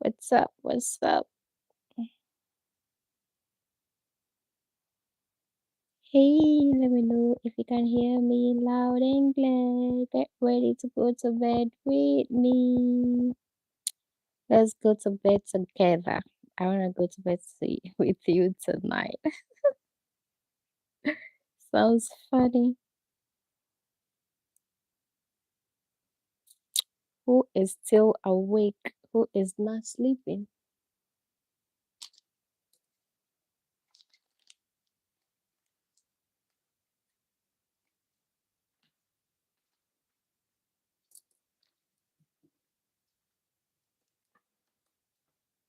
What's up? What's up? Hey, let me know if you can hear me loud and clear. Get ready to go to bed with me. Let's go to bed together. I want to go to bed with you tonight. Sounds funny. Who is still awake? Who is not sleeping?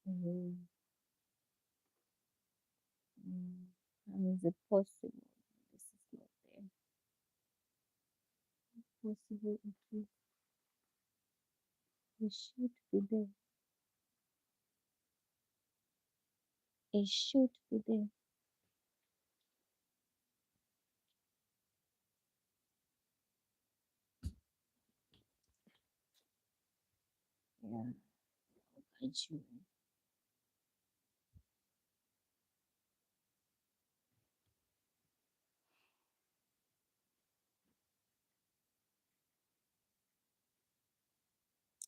Mm, How is it possible? This is not there. Possible it should be there. It should be there. Yeah, got you.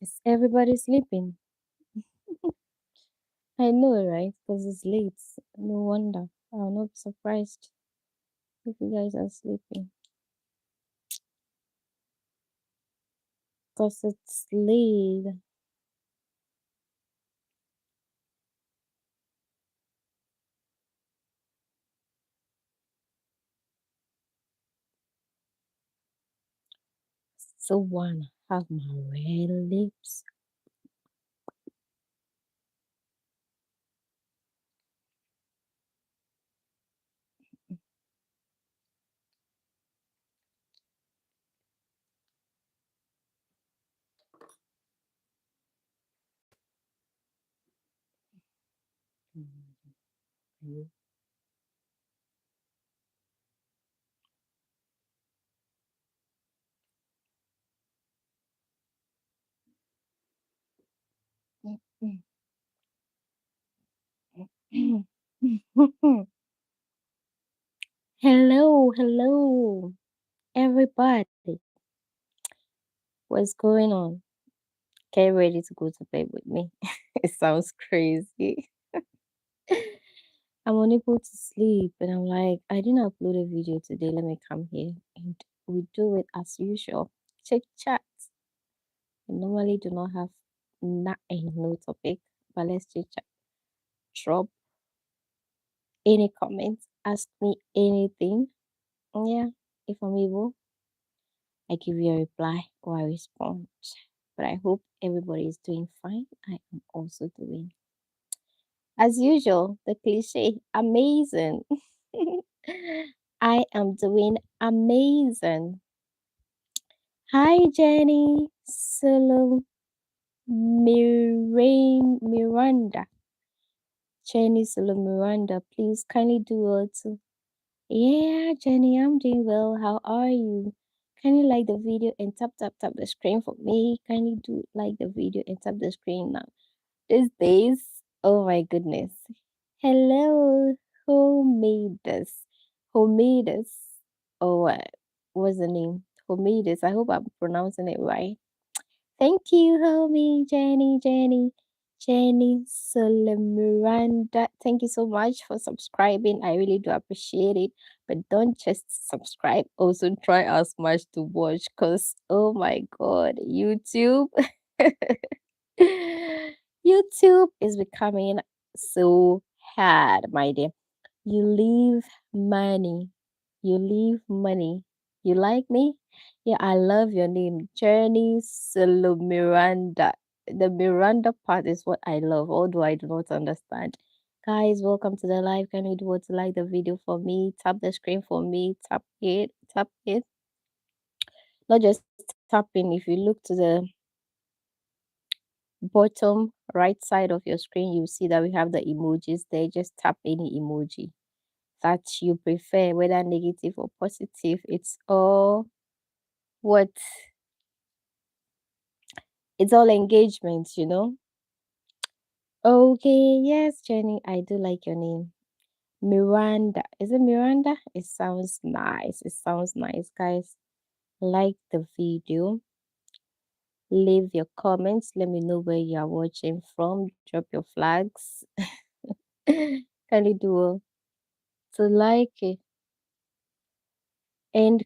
Is everybody sleeping? I know, right? Because it's late. No wonder. I'll not be surprised if you guys are sleeping. Because it's late. So wanna have my red lips. Mhm. Hello, hello, everybody. What's going on? Get ready to go to bed with me. It sounds crazy. I'm unable to sleep, and I'm like, I didn't upload a video today. Let me come here and we do it as usual. Chit chat. I normally do not have no topic, but let's chit chat. Drop any comments, ask me anything. Yeah, if I'm able, I give you a reply or I respond. But I hope everybody is doing fine. I am also doing, as usual, the cliche, amazing. I am doing amazing. Hi, Jenny. Solo Miranda. Jenny Solo Miranda, please kindly do well too. Yeah, Jenny, I'm doing well. How are you? Can you like the video and tap the screen for me? Kindly do like the video and tap the screen now. These days, oh my goodness. Hello, who made this? Who made this? Oh, what's the name? Who made this? I hope I'm pronouncing it right. Thank you, homie, Jenny Solomiranda. Thank you so much for subscribing. I really do appreciate it. But don't just subscribe, also try as much to watch because, oh my God, YouTube. YouTube is becoming so hard, my dear. You leave money. You leave money. You like me? Yeah, I love your name. Journey Solo Miranda. The Miranda part is what I love, although I do not understand. Guys, welcome to the live. Can you do what to like the video for me? Tap the screen for me. Tap it. Not just tapping. If you look to the bottom right side of your screen, you see that we have the emojis there. Just tap any emoji that you prefer, whether negative or positive. It's all what it's all engagement, you know. Okay, yes, Jenny, I do like your name. Miranda. Is it Miranda? It sounds nice. It sounds nice, guys. Like the video. Leave your comments. Let me know where you are watching from. Drop your flags. Kindly do to like it and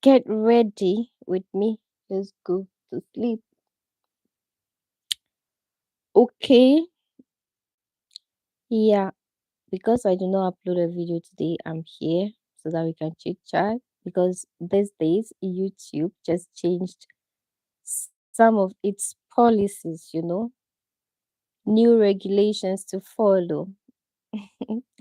get ready with me. Just go to sleep. Okay. Yeah, because I do not upload a video today, I'm here so that we can chit chat. Because these days, YouTube just changed some of its policies, new regulations to follow.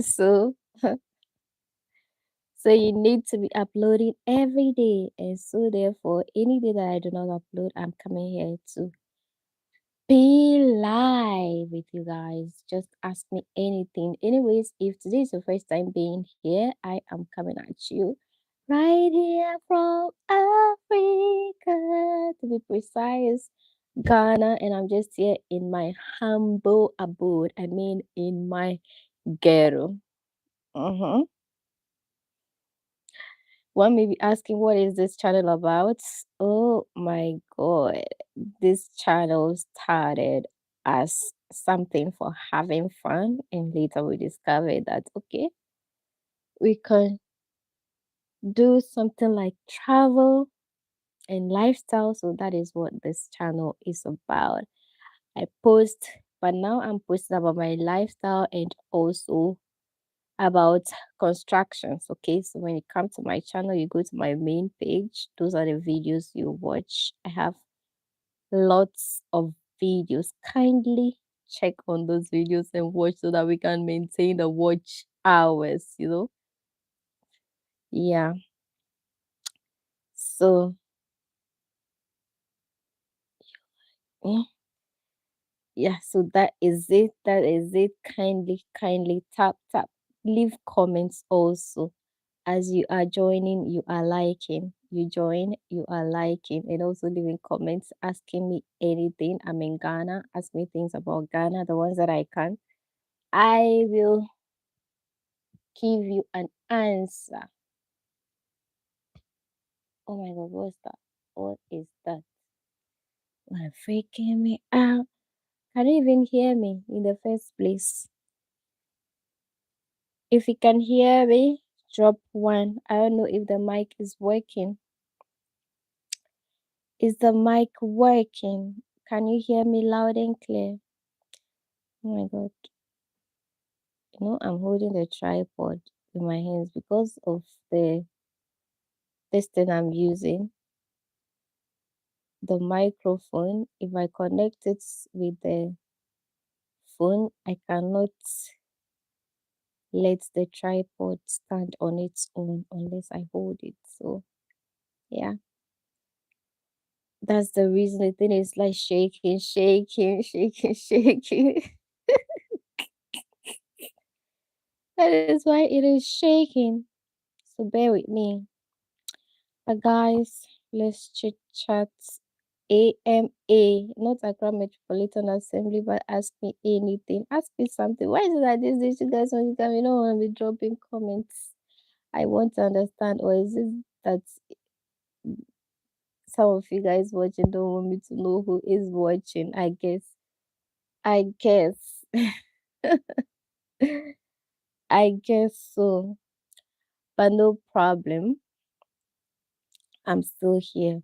So, so you need to be uploading every day. And so, therefore, any day that I do not upload, I'm coming here to be live with you guys. Just ask me anything. Anyways, if today is your first time being here, I am coming at you right here from Africa, to be precise, Ghana, and I'm just here in my humble abode. I mean, in my ghetto. Mm-hmm. One may be asking, what is this channel about? Oh my god, this channel started as something for having fun, and later we discovered that okay, we can do something like travel and lifestyle. So that is what this channel is about. I post, but now I'm posting about my lifestyle and also about constructions. Okay, so when you come to my channel, you go to my main page. Those are the videos you watch. I have lots of videos. Kindly check on those videos and watch so that we can maintain the watch hours. Yeah. So yeah, yeah, so that is it. That is it. Kindly tap. Leave comments also. As you are joining, you are liking. You join, you are liking, and also leaving comments asking me anything. I'm in Ghana. Ask me things about Ghana, the ones that I can. I will give you an answer. Oh my god, what's that? What is that? You're freaking me out. Can you even hear me in the first place? If you can hear me, drop one. I don't know if the mic is working. Is the mic working? Can you hear me loud and clear? Oh my god. I'm holding the tripod in my hands because of the this thing I'm using, the microphone. If I connect it with the phone, I cannot let the tripod stand on its own unless I hold it. So yeah, that's the reason the thing is like shaking. That is why it is shaking. So bear with me. But guys, let's chit chat. AMA, not Accra Metropolitan Assembly, but ask me anything. Ask me something. Why is it that these days you guys when you come, you don't want to be dropping comments? I want to understand, or is it that some of you guys watching don't want me to know who is watching? I guess. I guess. I guess so. But no problem. I'm still here.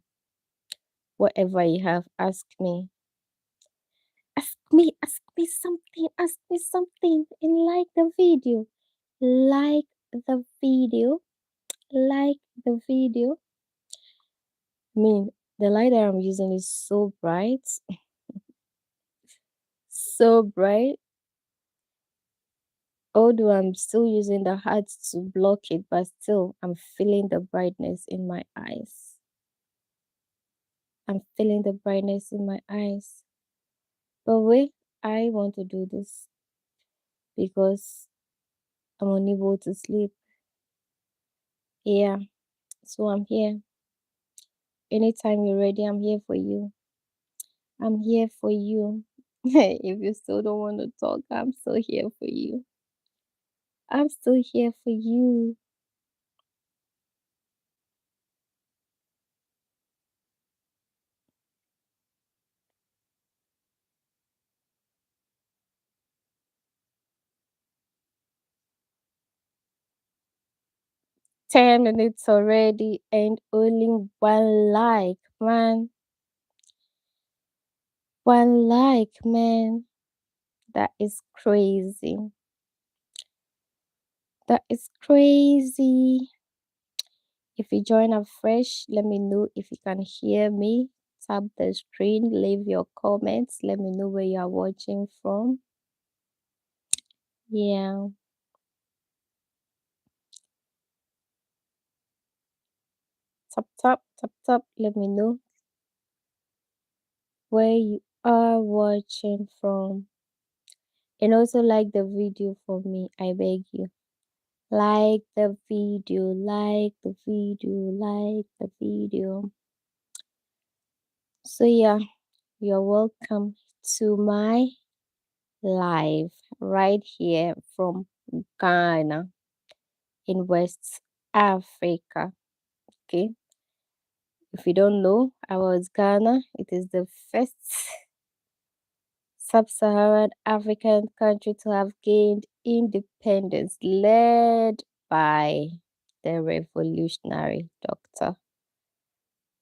Whatever you have, ask me. Ask me something, and like the video. Like the video. Like the video. I mean, the light that I'm using is so bright. So bright. Although I'm still using the heart to block it, but still I'm feeling the brightness in my eyes. I'm feeling the brightness in my eyes. But wait, I want to do this because I'm unable to sleep. Yeah, so I'm here. Anytime you're ready, I'm here for you. I'm here for you. If you still don't want to talk, I'm still here for you. I'm still here for you. 10 minutes already and only one like, man. One like, man. That is crazy. That is crazy. If you join up fresh, let me know if you can hear me. Tap the screen, leave your comments. Let me know where you are watching from. Yeah. Tap, tap, tap, tap. Let me know where you are watching from. And also like the video for me. I beg you. Like the video, like the video, like the video. So yeah, you're welcome to my live right here from Ghana in West Africa. Okay. If you don't know, I was Ghana. It is the first sub-Saharan African country to have gained independence, led by the revolutionary Dr.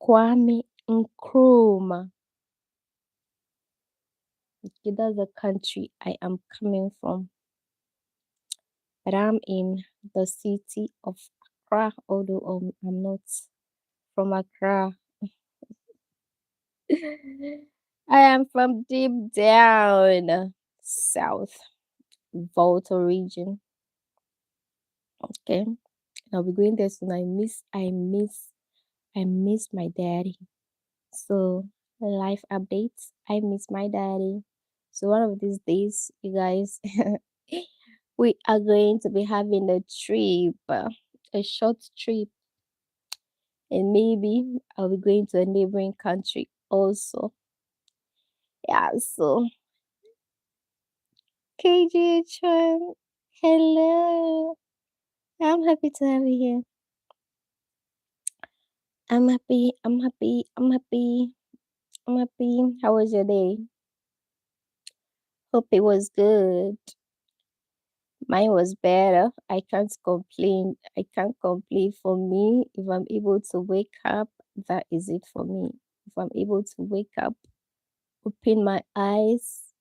Kwame Nkrumah. Okay, that's the country I am coming from. But I'm in the city of Accra, although I'm not from Accra. I am from deep down south, Volta region. Okay. I'll be going there soon. I miss my daddy. So life updates. I miss my daddy. So one of these days, you guys, we are going to be having a trip, a short trip, and maybe I'll be going to a neighboring country also. Yeah. So KGH1, hello. I'm happy to have you here. I'm happy. I'm happy. I'm happy. I'm happy. How was your day? Hope it was good. Mine was better. I can't complain. I can't complain. For me, if I'm able to wake up, that is it for me. If I'm able to wake up, open my eyes,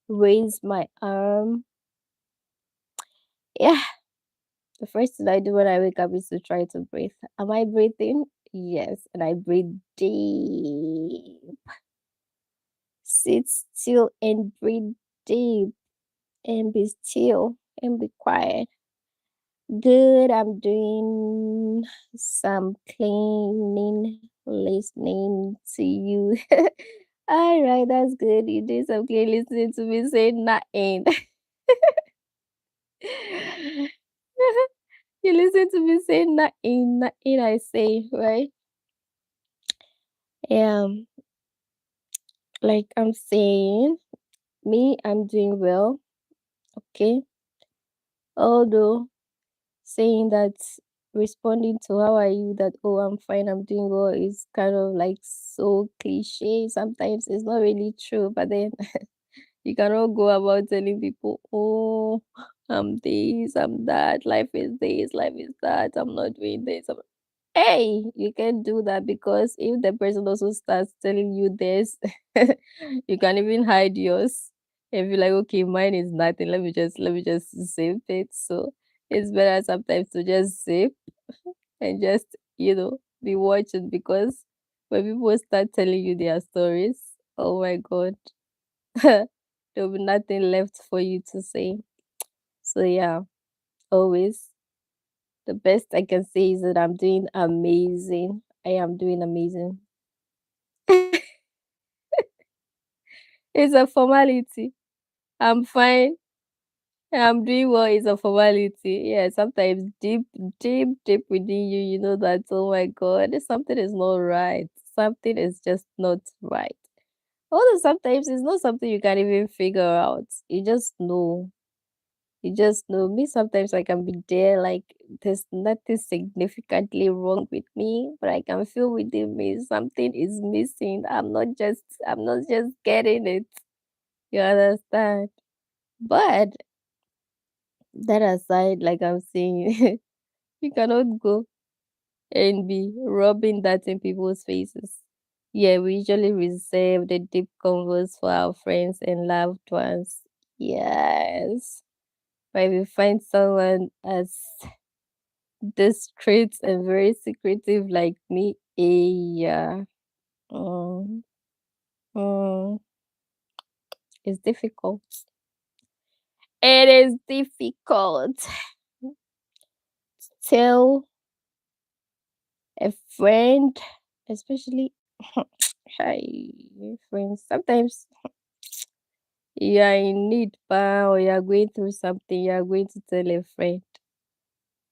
raise my arm, yeah, the first thing I do when I wake up is to try to breathe. Am I breathing? Yes, and I breathe deep. Sit still and breathe deep and be still and be quiet. Good. I'm doing some cleaning, listening to you. All right, that's good. You do some cleaning, listening to me say nothing. You listen to me say nothing, nothing I say, right? Yeah, like I'm saying, me, I'm doing well. Okay. Although saying that, responding to how are you, that oh I'm fine, I'm doing well, is kind of like so cliche. Sometimes it's not really true, but then you cannot go about telling people, oh, I'm this, I'm that, life is this, life is that, I'm not doing this. Hey, you can do that, because if the person also starts telling you this, you can even hide yours and be like, okay, mine is nothing. Let me just zip it. So it's better sometimes to just zip and just, be watching, because when people start telling you their stories, oh my god, there'll be nothing left for you to say. So yeah, always the best I can say is that I'm doing amazing. I am doing amazing. It's a formality. I'm fine. I'm doing well. It's a formality. Yeah, sometimes deep, deep, deep within you, you know that, oh my God, something is not right. Something is just not right. Although sometimes it's not something you can even figure out. You just know. You just know. Me, sometimes I can be there, like there's nothing significantly wrong with me, but I can feel within me something is missing. I'm not just getting it. You understand? But that aside, like I'm saying, you cannot go and be rubbing that in people's faces. Yeah, we usually reserve the deep convos for our friends and loved ones. Yes. But if you find someone as discreet and very secretive like me, yeah, mm, mm, it's difficult. It is difficult to tell a friend, especially hi friends. Sometimes you are in need, or you are going through something, you are going to tell a friend.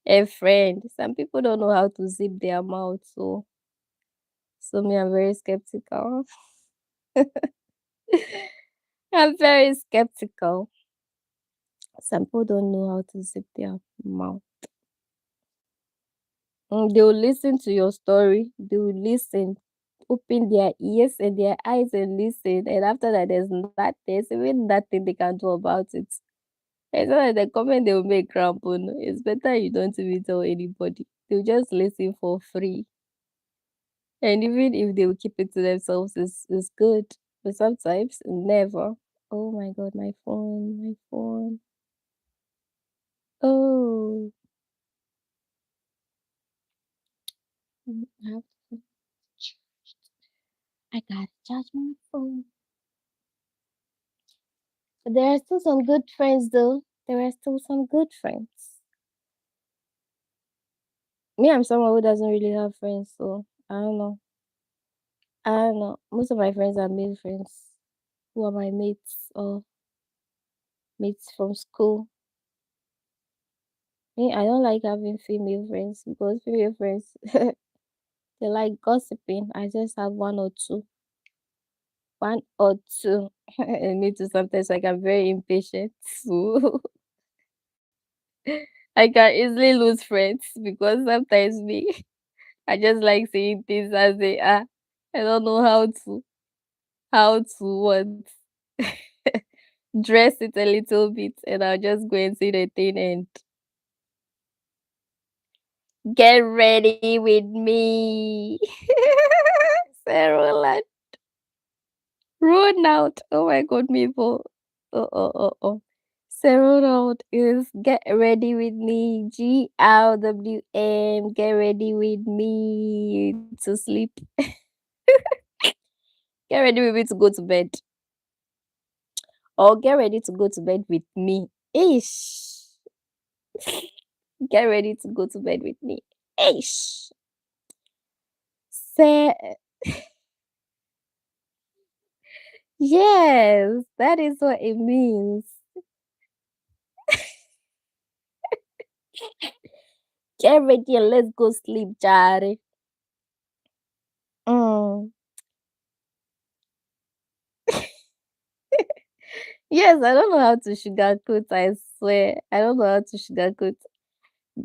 A friend. Some people don't know how to zip their mouth, so me, I'm very skeptical. I'm very skeptical. Some people don't know how to zip their mouth. They'll listen to your story. They will listen, open their ears and their eyes and listen. And after that, there's even nothing they can do about it. It's not like the comment they will make crampon. It's better you don't even tell anybody. They'll just listen for free. And even if they will keep it to themselves, it's good. But sometimes, never. Oh my god, my phone, my phone. Oh, I have to charge. I gotta charge my phone. But there are still some good friends, though. There are still some good friends. Me, I'm someone who doesn't really have friends, so I don't know. I don't know. Most of my friends are male friends who are my mates or mates from school. Me, I don't like having female friends because female friends they like gossiping. I just have one or two. One or two. And me too, sometimes like I'm very impatient. So I can easily lose friends because sometimes me I just like saying things as they are. I don't know how to what dress it a little bit and I'll just go and say the thing and get ready with me. Sarah Ronald. Oh my god, people. Oh. Say Ronald is get ready with me. GRWM. Get ready with me to sleep. Get ready with me to go to bed. Or get ready to go to bed with me. Ish. Get ready to go to bed with me. Ish. Say yes, that is what it means. Get ready and let's go sleep, Jare. Mm. Yes, I don't know how to sugarcoat, I swear. I don't know how to sugarcoat.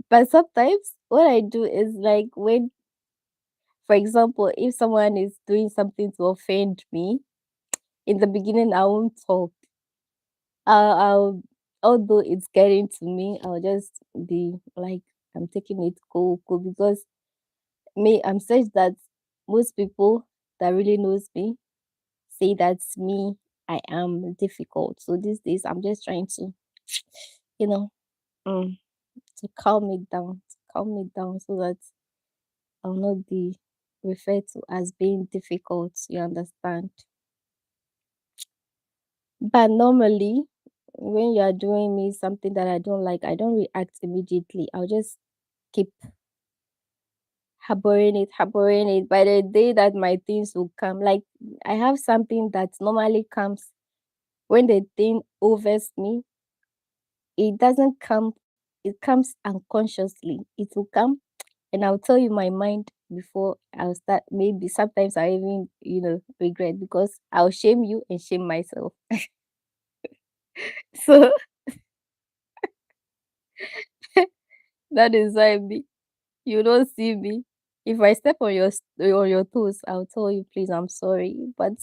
But sometimes what I do is like when, for example, if someone is doing something to offend me, in the beginning I won't talk. I'll although it's getting to me, I'll just be like I'm taking it cool because me, I'm such that most people that really knows me say that's me. I am difficult. So these days I'm just trying to, you know, mm, to calm me down so that I'll not be referred to as being difficult, you understand? But normally, when you are doing me something that I don't like, I don't react immediately. I'll just keep harboring it. By the day that my things will come, like I have something that normally comes when the thing overs me, it doesn't come, it comes unconsciously. It will come and I'll tell you my mind before I'll start. Maybe sometimes I even, regret because I'll shame you and shame myself. So that is why me, you don't see me. If I step on on your toes, I'll tell you, please, I'm sorry, but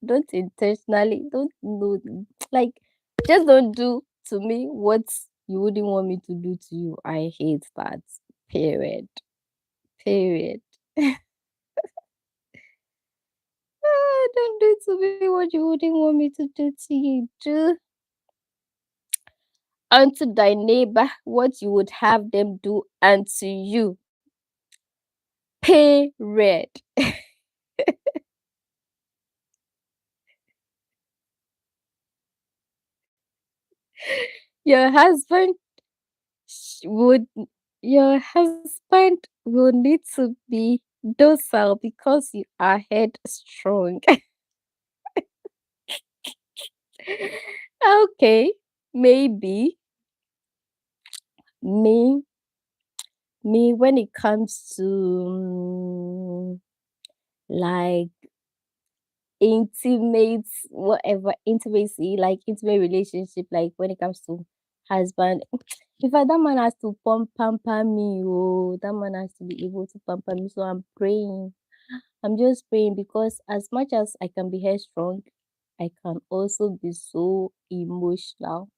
don't intentionally, don't do like, just don't do to me what you wouldn't want me to do to you. I hate that. Period. Period. Don't do to me what you wouldn't want me to do to you. Do unto thy neighbor what you would have them do unto you. Period. Your husband would your husband will need to be docile because you are headstrong. Okay, maybe me me when it comes to like intimate whatever intimacy, like intimate relationship, like when it comes to husband. In fact, that man has to pamper me. Oh, that man has to be able to pamper me. So I'm praying. I'm just praying because as much as I can be headstrong, I can also be so emotional.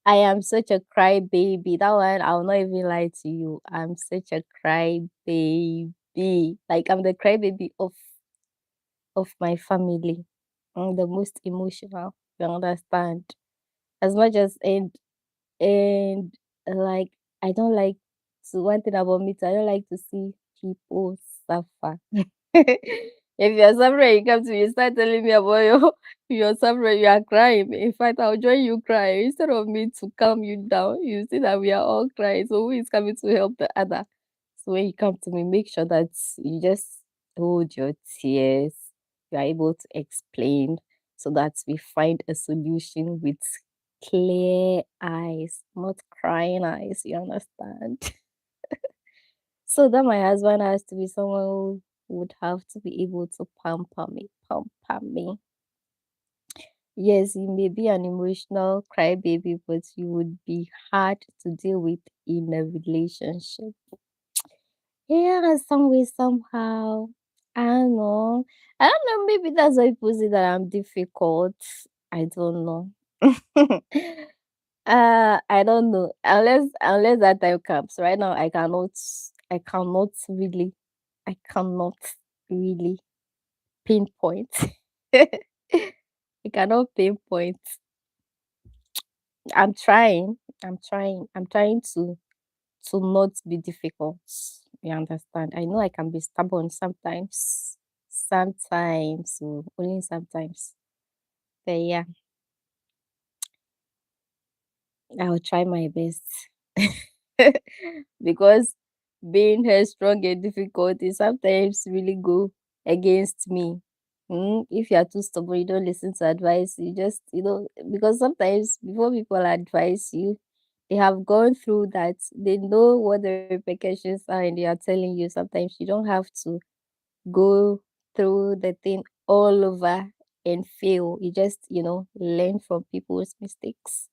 I am such a cry baby. That one, I'll not even lie to you. I'm such a cry baby. Like I'm the cry baby of my family. I'm the most emotional. You understand? As much as and like I don't like to one thing about me too, I don't like to see people suffer. If you're suffering, you come to me, you start telling me about your suffering, you are crying. In fact, I'll join you crying. Instead of me to calm you down, you see that we are all crying. So who is coming to help the other? So when you come to me, make sure that you just hold your tears. You are able to explain so that we find a solution with clear eyes, not crying eyes. You understand? So that my husband has to be someone who would have to be able to pamper me, pamper me. Yes, you may be an emotional crybaby, but you would be hard to deal with in a relationship. Yeah, some way, somehow. I don't know. I don't know. Maybe that's why people say that I'm difficult. I don't know. I don't know. Unless that time comes. Right now, I cannot really pinpoint. I cannot pinpoint. I'm trying. I'm trying to not be difficult. You understand? I know I can be stubborn sometimes. Sometimes, only sometimes. But yeah, I will try my best. Because being headstrong and difficult is sometimes really go against me. If you are too stubborn, you don't listen to advice. You just, because sometimes before people advise you, they have gone through that. They know what the repercussions are, and they are telling you. Sometimes you don't have to go through the thing all over and fail. You just, learn from people's mistakes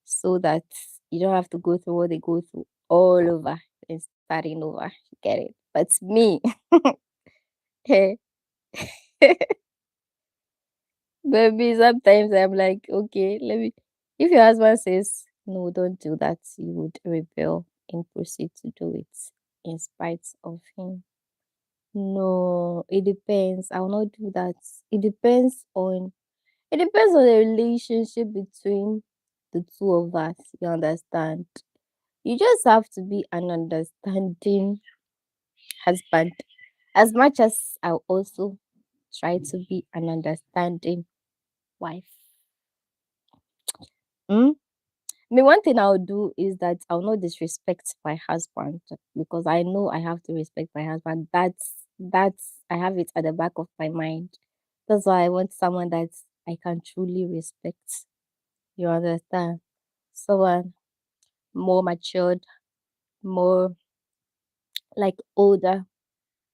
so that you don't have to go through what they go through all over and starting over. Get it? But me, baby, sometimes I'm like, okay, let me. If your husband says, no, don't do that, you would rebel and proceed to do it in spite of him. No, it depends. I will not do that. It depends on it depends on the relationship between the two of us. You understand? You just have to be an understanding husband. As much as I also try to be an understanding wife. Mm? Me, one thing I'll do is that I'll not disrespect my husband because I know I have to respect my husband. That's I have it at the back of my mind. That's why I want someone that I can truly respect. You understand? Someone more matured, more like older.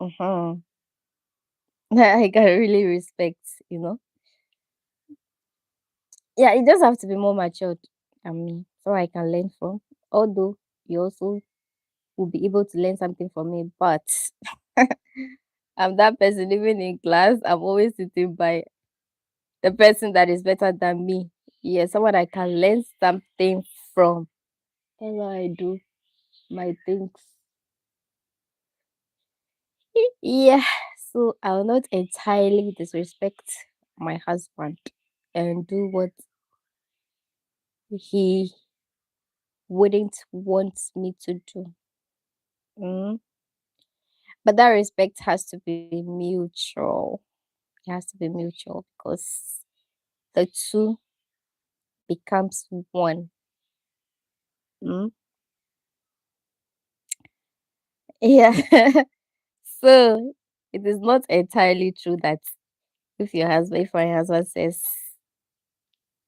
Mm-hmm. I can really respect, you know. Yeah, you just have to be more matured than me so I can learn from. Although you also will be able to learn something from me, but I'm that person even in class, I'm always sitting by the person that is better than me. Yeah, someone I can learn something from. That's how I do my things. Yeah, so I'll not entirely disrespect my husband and do what he wouldn't want me to do. Mm. But that respect has to be mutual. It has to be mutual because the two becomes one. Mm. Yeah. So it is not entirely true that if my husband says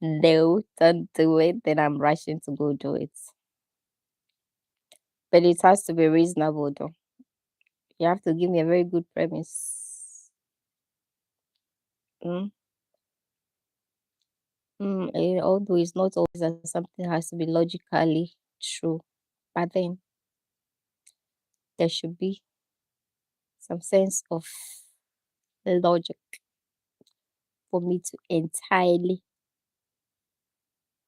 no, don't do it, then I'm rushing to go do it. But it has to be reasonable though. You have to give me a very good premise. Mm. Although it's not always that something has to be logically true, but then there should be some sense of logic for me to entirely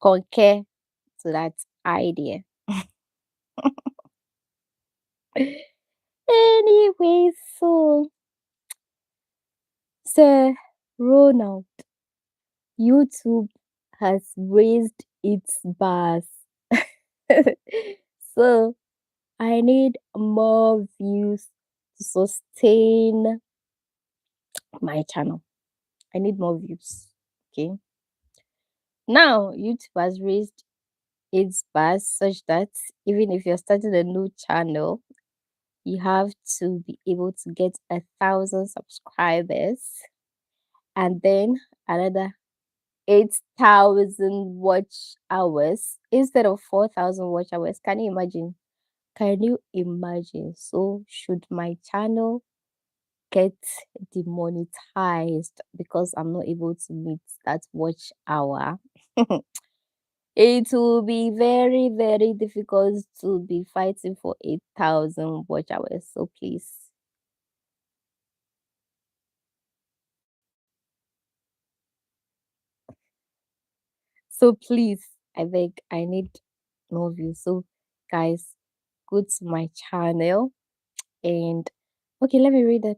concur to that idea. Anyway, so Sir Ronald, YouTube has raised its bars. So I need more views to sustain my channel. I need more views. Okay. Now YouTube has raised its bars such that even if you're starting a new channel, you have to be able to get 1,000 subscribers and then another 8,000 watch hours instead of 4,000 watch hours. Can you imagine? Can you imagine? So, should my channel get demonetized because I'm not able to meet that watch hour? It will be very, very difficult to be fighting for 8,000 watch hours. So, please. So, please, I beg, I need more views. So, guys, go to my channel and okay, let me read the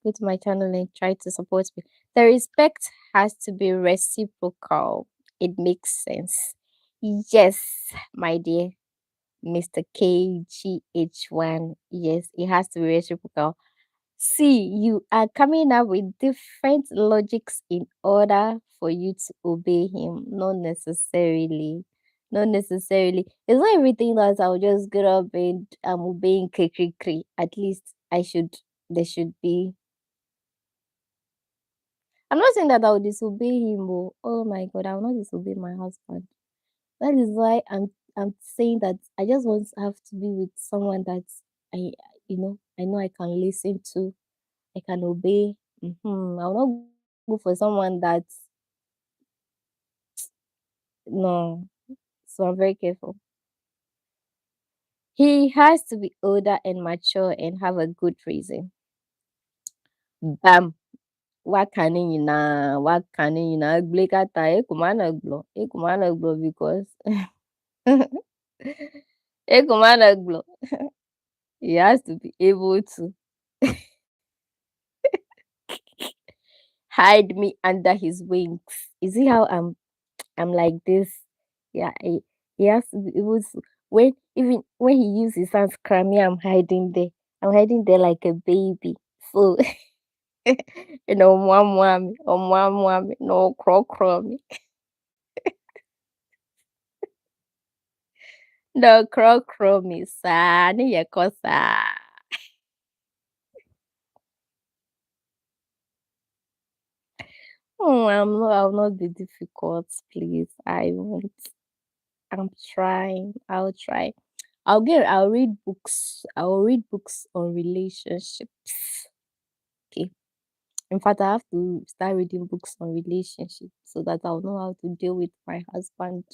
go to my channel and try to support me. The respect has to be reciprocal. It makes sense. Yes, my dear Mr. KGH1. Yes, it has to be reciprocal. See, you are coming up with different logics in order for you to obey him. Not necessarily. Not necessarily. It's not everything that I'll just get up and I'm obeying Kri. At least there should be. I'm not saying that I'll disobey him. Oh my god, I will not disobey my husband. That is why I'm saying that I just want to have to be with someone that I I know I can listen to, I can obey. I'll not go for someone that's no. So I'm very careful. He has to be older and mature and have a good reason. Bam. Wakanina, Blekata, Ekumana glo because Ekumana glo. He has to be able to hide me under his wings. You see how I'm like this. Yeah, he has to be able to when even when he uses his hands cry me, I'm hiding there. I'm hiding there like a baby. So mwah, no crow me. No crow me, sa ni yakosa. Oh, I'll not be difficult, please. I won't. I'm trying. I'll try. I'll read books. I'll read books on relationships. Okay. In fact, I have to start reading books on relationships so that I'll know how to deal with my husband.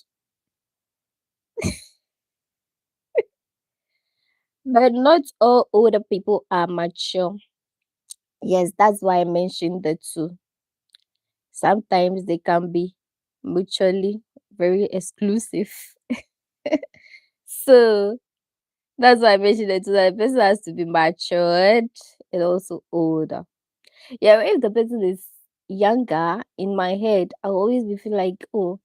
But not all older people are mature. Yes, that's why I mentioned the two. Sometimes they can be mutually very exclusive. So that's why I mentioned the two. That the person has to be matured and also older. Yeah, if the person is younger, in my head, I'll always be feel like, oh,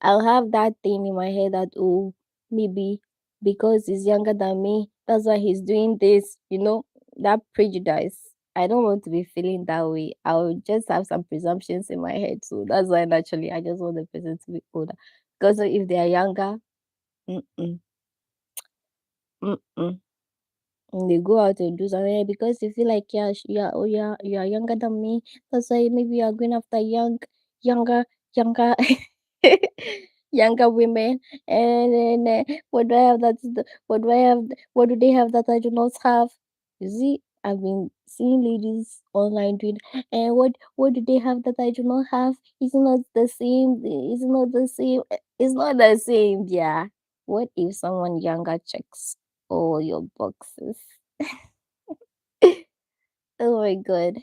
I'll have that thing in my head that, oh, maybe because he's younger than me, that's why he's doing this, that prejudice. I don't want to be feeling that way. I'll just have some presumptions in my head. So that's why naturally I just want the person to be older. Because if they are younger, mm-mm, mm-mm. And they go out and do something because they feel like, yeah, you are younger than me. That's why maybe you are going after younger, younger, younger women. And then what do I have what do I have? What do they have that I do not have? You see, I've been seeing ladies online doing, and what do they have that I do not have? It's not the same. It's not the same. It's not the same. Yeah. What if someone younger checks all your boxes? Oh my god.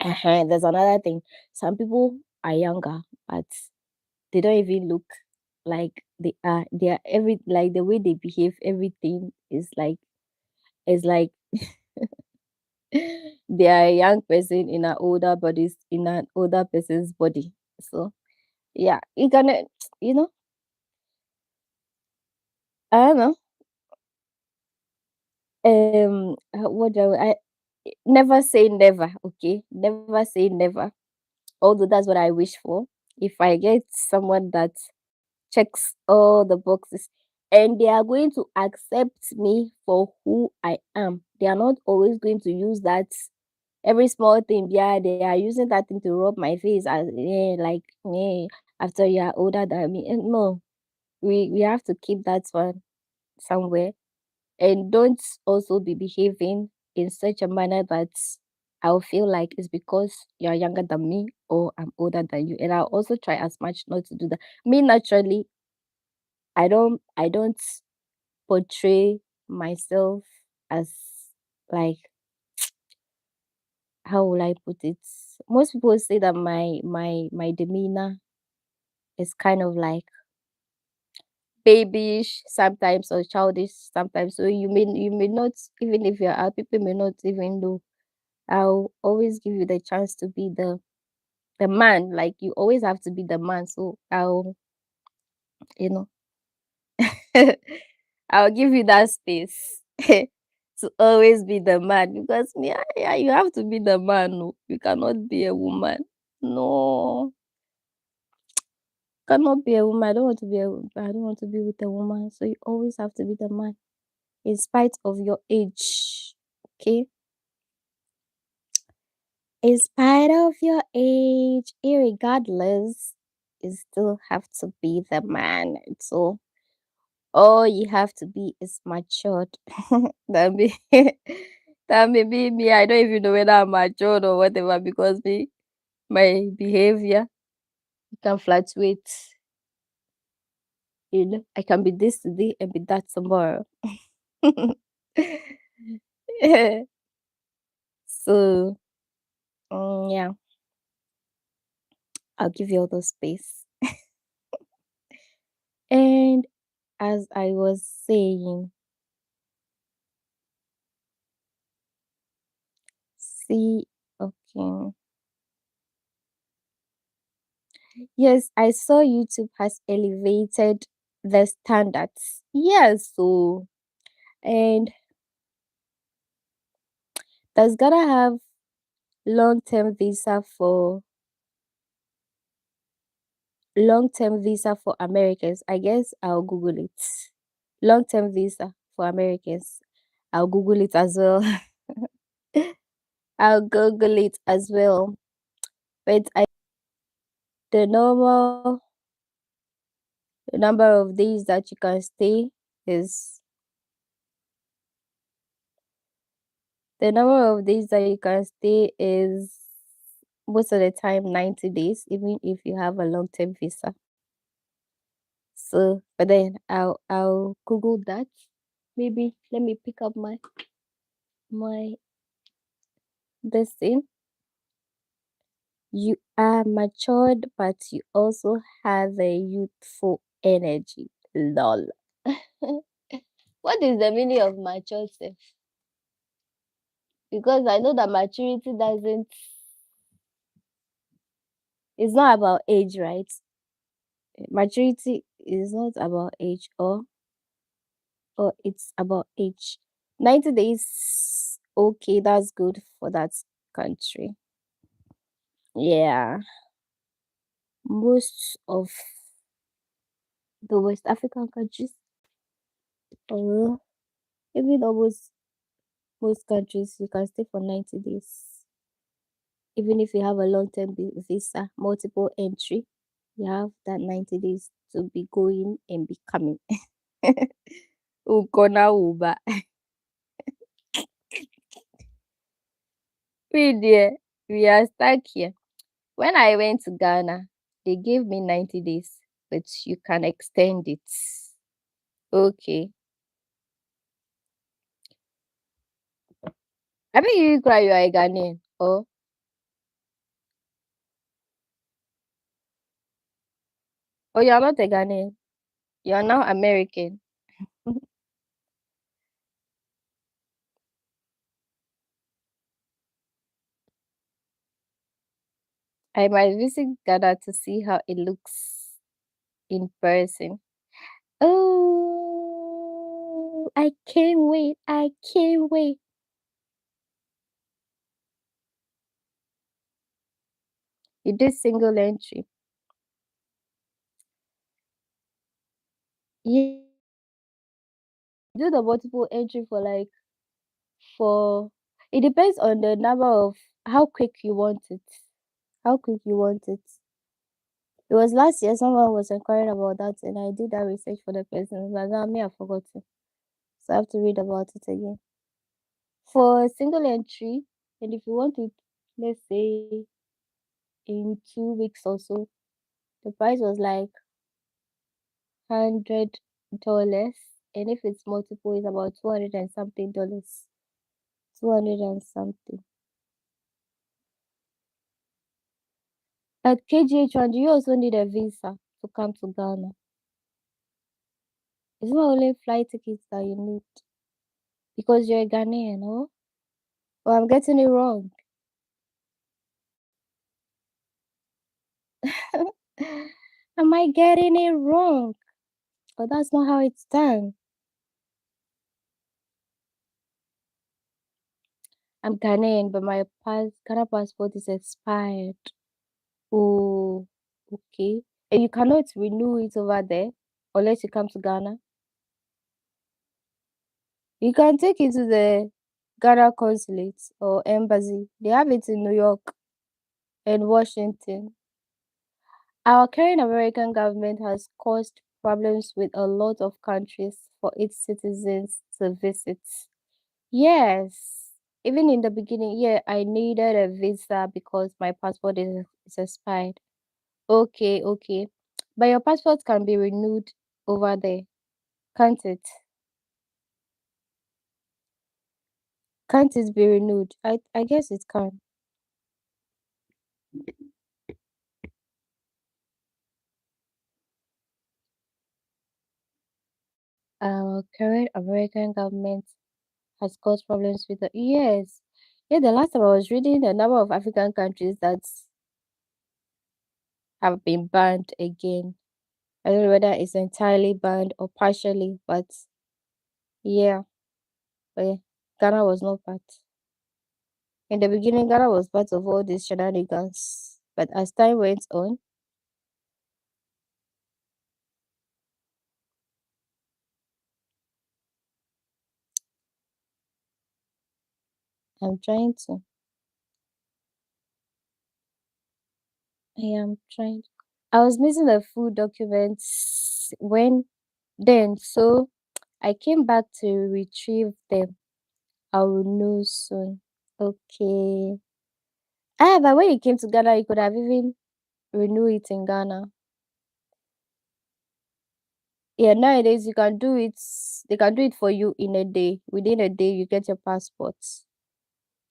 There's another thing. Some people are younger, but they don't even look like they are. They are like the way they behave, everything is like they are a young person in an older body, in an older person's body. So yeah, you gonna you know, I don't know. What do never say never, okay? Never say never. Although that's what I wish for. If I get someone that checks all the boxes and they are going to accept me for who I am, they are not always going to use that every small thing. Yeah, they are using that thing to rub my face as like after you are older than me. No, we have to keep that one somewhere and don't also be behaving in such a manner that I'll feel like it's because you're younger than me or I'm older than you. And I'll also try as much not to do that. Me naturally, I don't portray myself as like how will I put it? Most people say that my demeanor is kind of like babyish sometimes or childish sometimes. So you may not, even if you're out, people may not even know. I'll always give you the chance to be the man. Like you always have to be the man. So you know, I'll give you that space to always be the man because yeah, you have to be the man. No, you cannot be a woman. No, cannot be a woman. I don't want to be with a woman. So you always have to be the man, in spite of your age. Okay, in spite of your age, irregardless, you still have to be the man. So all you have to be is matured. that may that may be me. I don't even know whether I'm matured or whatever because my behavior can fluctuate. I can be this today and be that tomorrow. So yeah, I'll give you all the space. And as I was saying, see, okay. Yes, I saw YouTube has elevated the standards. Yes, so and that's gonna have long-term visa for long-term visa for Americans. I guess I'll Google it. Long-term visa for Americans. I'll Google it as well. I'll Google it as well. But the normal the number of days that you can stay. is the number of days that you can stay is most of the time 90 days, even if you have a long term visa. So, but then I'll Google that. Maybe let me pick up my this thing. You are matured, but you also have a youthful energy. Lol. What is the meaning of matured self? Because I know that maturity doesn't, it's not about age, right? Maturity is not about age, or it's about age. 90 days, okay, that's good for that country. Yeah. Most of the West African countries, or even almost most countries, you can stay for 90 days. Even if you have a long term visa, multiple entry, you have that 90 days to be going and be coming. Ukona uba. We dear, we are stuck here. When I went to Ghana, they gave me 90 days, but you can extend it. Okay. I mean, you cry, you are a Ghanaian. Oh, you are not a Ghanaian. You are now American. I might visit Ghana to see how it looks in person. Oh, I can't wait. I can't wait. You did single entry. Yeah, do the multiple entry for for it depends on the number of how quick you want it. How quick you want it. It was last year someone was inquiring about that and I did that research for the person, but now me I forgot it. So I have to read about it again. For single entry, and if you want it, let's say in 2 weeks or so, the price was like $100, and if it's multiple, it's about 200 and something dollars. 200 and something. At KGH1, do you also need a visa to come to Ghana? It's not only flight tickets that you need because you're a Ghanaian, no? Or I'm getting it wrong. Am I getting it wrong? But that's not how it's done. I'm Ghanaian, but my Ghana passport is expired. Oh, okay. And you cannot renew it over there unless you come to Ghana. You can take it to the Ghana consulate or embassy. They have it in New York and Washington. Our current American government has caused problems with a lot of countries for its citizens to visit. Yes. Even in the beginning, yeah, I needed a visa because my passport is expired. Okay, okay. But your passport can be renewed over there, can't it? Can't it be renewed? I guess it can. Our current American government has caused problems with the yes. Yeah, the last time I was reading the number of African countries that have been banned again. I don't know whether it's entirely banned or partially, but yeah, but yeah, Ghana was not part. In the beginning, Ghana was part of all these shenanigans. But as time went on, I'm trying to. I am trying. I was missing the full documents when then, so I came back to retrieve them. I will know soon. Okay. Ah, but when you came to Ghana, you could have even renewed it in Ghana. Yeah, nowadays you can do it. They can do it for you in a day. Within a day, you get your passport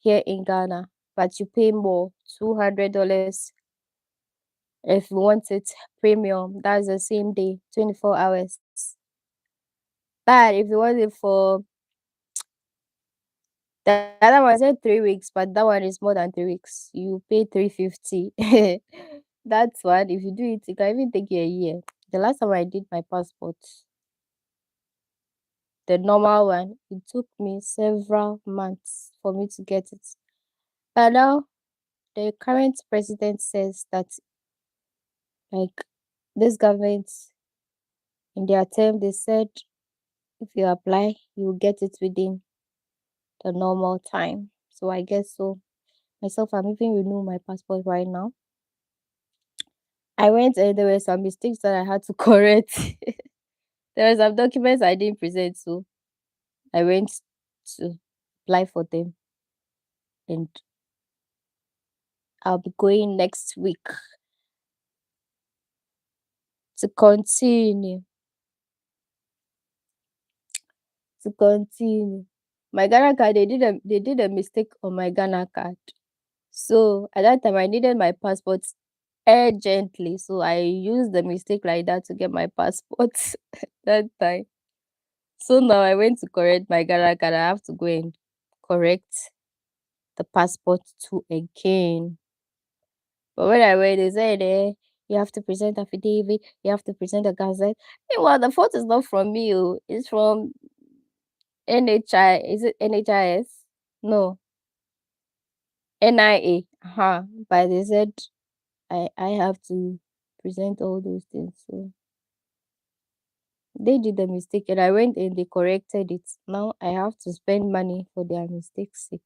here in Ghana, but you pay more, $200 if you want it premium. That's the same day, 24 hours. But if you want it for the other one said 3 weeks, but that one is more than 3 weeks. You pay 350. That's one. If you do it, it can even take you a year. The last time I did my passport, the normal one, it took me several months for me to get it. But now the current president says that like this government in their term they said if you apply you will get it within the normal time. So I guess so. Myself, I'm even renewing my passport right now. I went and there were some mistakes that I had to correct. There were some documents I didn't present, so I went to apply for them and I'll be going next week to continue. My Ghana card, they did a mistake on my Ghana card. So at that time I needed my passport urgently. So I used the mistake like that to get my passport that time. So now I went to correct my Ghana card. I have to go and correct the passport too again. But when I went, they said, you have to present affidavit, you have to present a gazette. Meanwhile, the fault is not from me, oh, it's from NHI. Is it NHIS? No, NIA. Uh-huh. But they said I have to present all those things. So they did the mistake and I went and they corrected it. Now I have to spend money for their mistakes sake.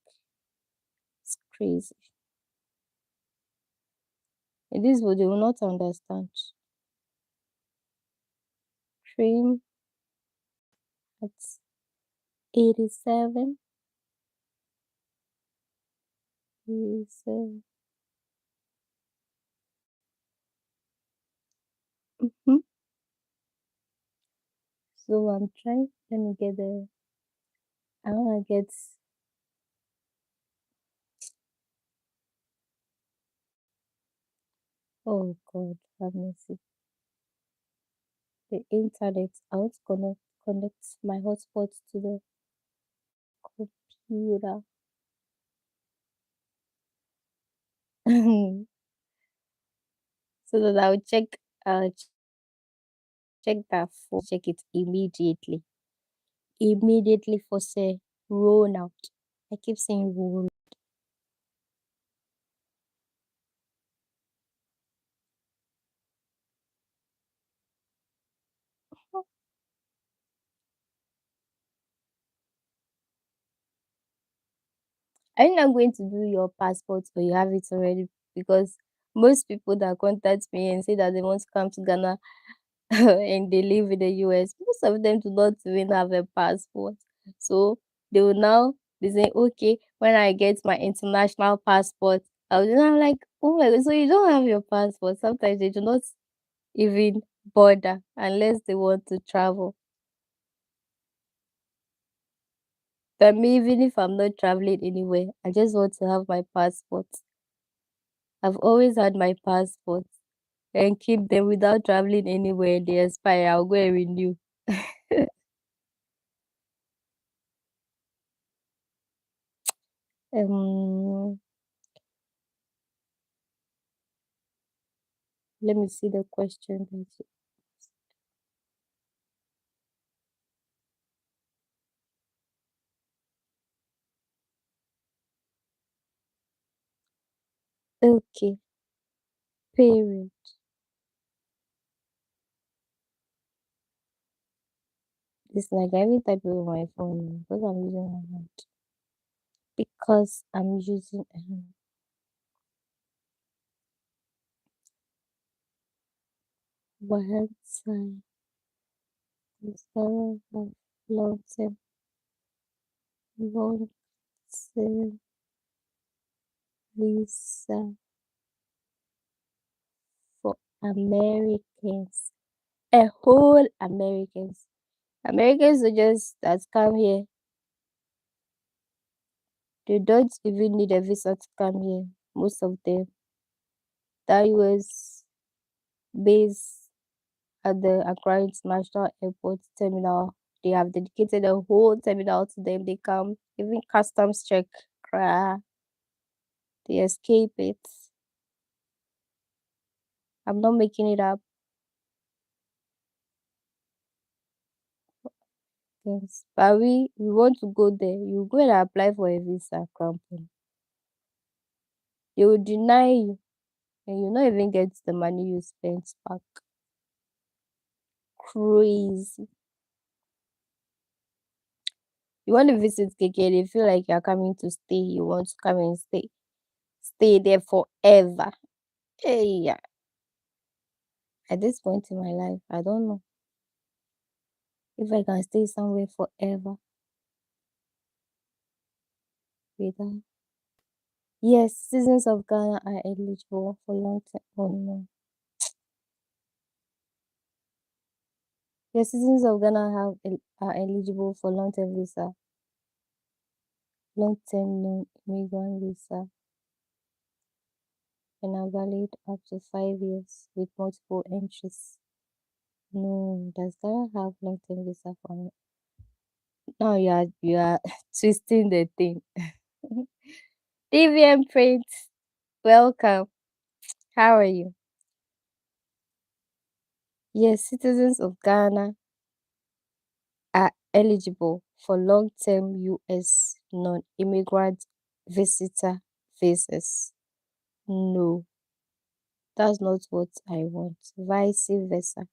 It's crazy. And this what they will not understand. Cream at 87. 87. Mhm. So I'm trying. Let me get the. I wanna get. Oh God, have mercy. The internet. I want to connect my hotspot to the computer. So that I'll check that for check it immediately. Immediately for say roll out. I keep saying roll. Are you not going to do your passport or you have it already? Because most people that contact me and say that they want to come to Ghana and they live in the US, most of them do not even have a passport. So they will now be saying, okay, when I get my international passport, I'm like, oh my God, so you don't have your passport. Sometimes they do not even bother unless they want to travel. But me, even if I'm not traveling anywhere, I just want to have my passport. I've always had my passport and keep them without traveling anywhere. They expire, I'll go and renew. Um, Let me see the question that you okay, period. It's like every type of my phone because I'm using my hand. Because I'm using one side. long-term, long-term visa for Americans. A whole Americans. Americans are just that come here. They don't even need a visa to come here. Most of them. That was based at the Accra International Airport terminal. They have dedicated a whole terminal to them. They come, even customs check, cry, they escape it. I'm not making it up. Yes. But we want to go there. You go and apply for a visa company. They will deny you and you not even get the money you spent back. Crazy. You want to visit KK, they feel like you're coming to stay. You want to come and stay. Stay there forever. Hey, yeah. At this point in my life, I don't know if I can stay somewhere forever without. Yes, citizens of Ghana are eligible for long term. Oh no. Yes, citizens of Ghana are eligible for long term visa, long term non-immigrant visa, and are valid up to 5 years with multiple entries. No, does Ghana have long term visa for me? Now you are twisting the thing. DVM Print, welcome. How are you? Yes, citizens of Ghana are eligible for long-term US non-immigrant visitor visas. No, that's not what I want. Vice versa.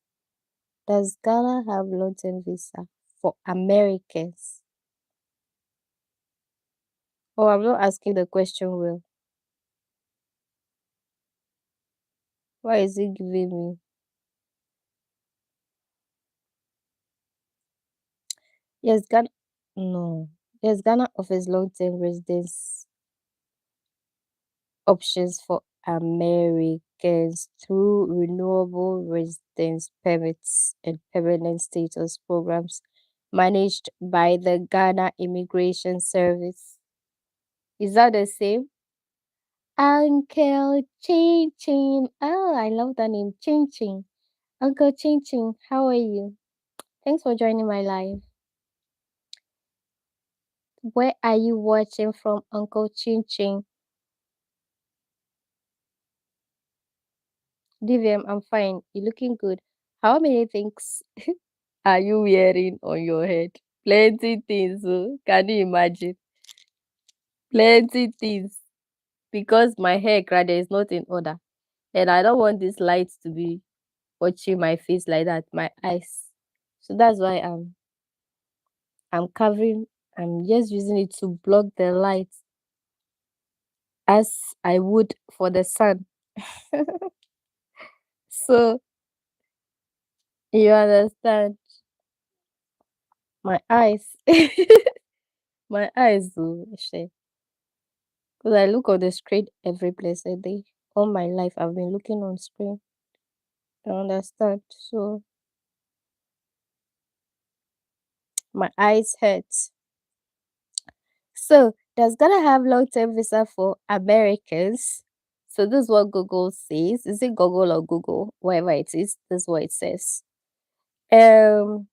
Does Ghana have long-term visa for Americans? Oh, I'm not asking the question well. Why is it giving me? Yes, Ghana. No. Yes, Ghana offers long-term residence options for Americans through renewable residence permits and permanent status programs managed by the Ghana Immigration Service. Is that the same? Uncle Chin Chin. Oh, I love that name, Chin Chin. Uncle Chin Chin, how are you? Thanks for joining my live. Where are you watching from, Uncle Chin Chin? DVM, I'm fine. You're looking good. How many things are you wearing on your head? Plenty things. Oh. Can you imagine? Plenty things. Because my hair rather is not in order. And I don't want this light to be watching my face like that, my eyes. So that's why I'm covering, I'm just using it to block the light as I would for the sun. So you understand? My eyes. My eyes do. Because I look on the screen every blessed day. All my life I've been looking on screen. I understand. So my eyes hurt. So does Ghana have long term visa for Americans? So this is what Google says. Is it Google or Google? Whatever it is, this is what it says. Um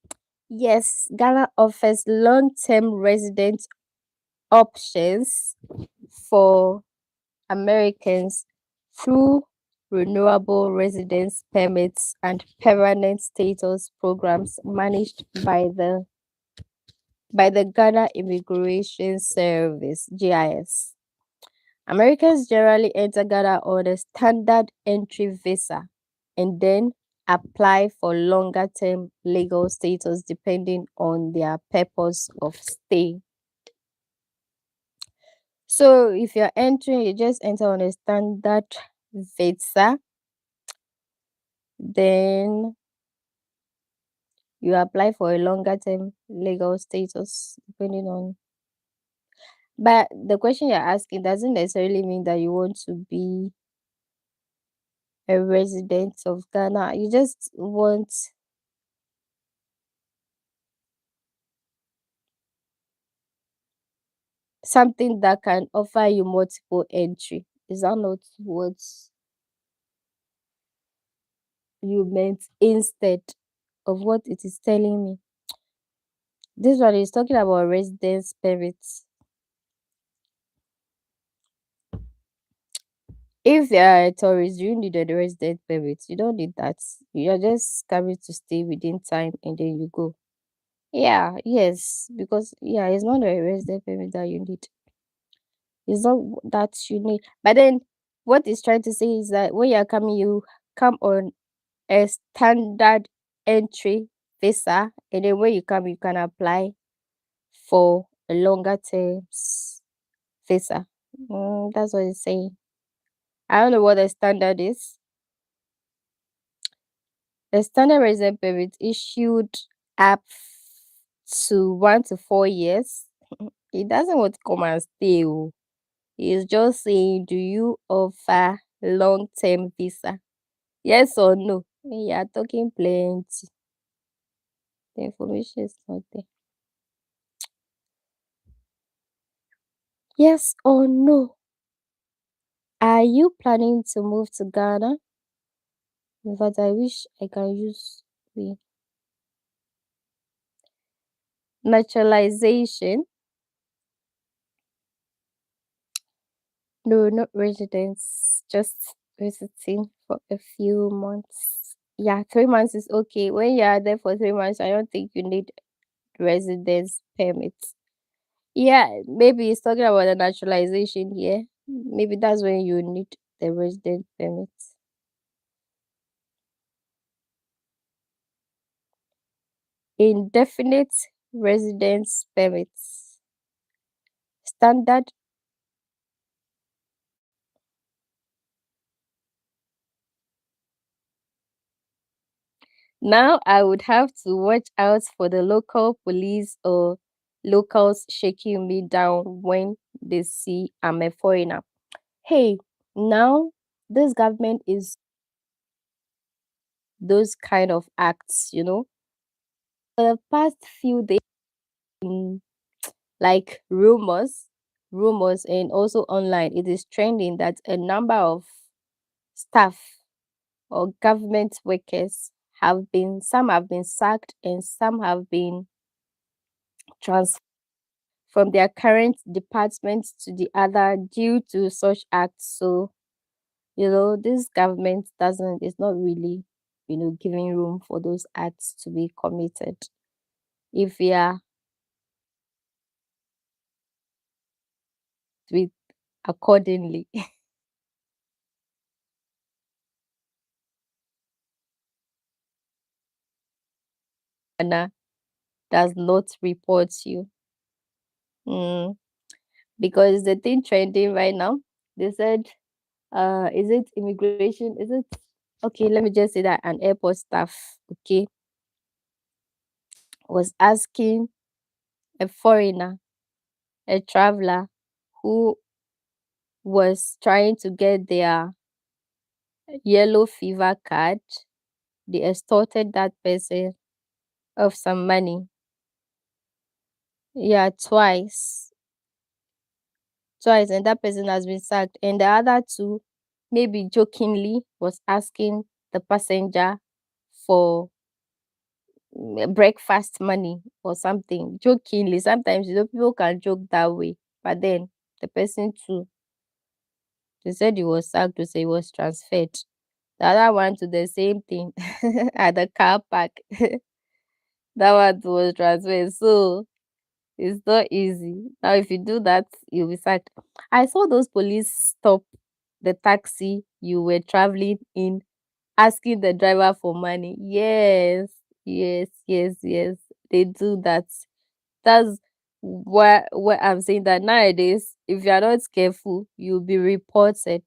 yes, Ghana offers long term resident options for Americans through renewable residence permits and permanent status programs managed by the Ghana Immigration Service (GIS). Americans generally enter Ghana on a standard entry visa and then apply for longer term legal status depending on their purpose of stay. So if you're entering, you just enter on a standard visa, then You apply for a longer term legal status depending on. But the question you're asking doesn't necessarily mean that you want to be a resident of Ghana. You just want something that can offer you multiple entry. Is that not what you meant instead of what it is telling me? This one is talking about residence permits. If you are a tourist, you need a resident permit. You don't need that. You're just coming to stay within time and then you go. Yeah, yes, because yeah, it's not a resident permit that you need. It's not that you need. But then what it's trying to say is that when you're coming, you come on a standard entry visa, and then when you come, you can apply for a longer terms visa. That's what it's saying. I don't know what the standard is. The standard resident permit issued up to 1 to 4 years. It doesn't want to come and stay. Oh. It's just saying, do you offer long term visa? Yes or no? You are talking plenty. The information is not there. Yes or no? Are you planning to move to Ghana? In fact, I wish I can use the naturalization. No, not residence, just visiting for a few months. Yeah, 3 months is okay. When you are there for 3 months, I don't think you need residence permit. Yeah, maybe it's talking about the naturalization here. Maybe that's when you need the resident permit. Indefinite residence permits. Standard. Now I would have to watch out for the local police or locals shaking me down when they see I'm a foreigner. Hey, now this government is those kind of acts. For the past few days, like rumors, and also online, it is trending that a number of staff or government workers some have been sacked and some have been transferred from their current departments to the other due to such acts. So, this government doesn't is not really, giving room for those acts to be committed. If we are with accordingly, Anna does not report you. Mm, because the thing trending right now, they said, is it immigration? Is it okay? Let me just say that an airport staff, okay, was asking a foreigner, a traveler who was trying to get their yellow fever card. They extorted that person of some money. Yeah, twice. Twice, and that person has been sacked. And the other two, maybe jokingly, was asking the passenger for breakfast money or something. Jokingly. Sometimes people can joke that way. But then the person too, they said he was sacked to say he was transferred. The other one to the same thing at the car park. That one was transferred. So it's not easy. Now, if you do that, you'll be sacked. I saw those police stop the taxi you were traveling in, asking the driver for money. Yes, yes, yes, yes. They do that. That's where I'm saying that nowadays, if you're not careful, you'll be reported.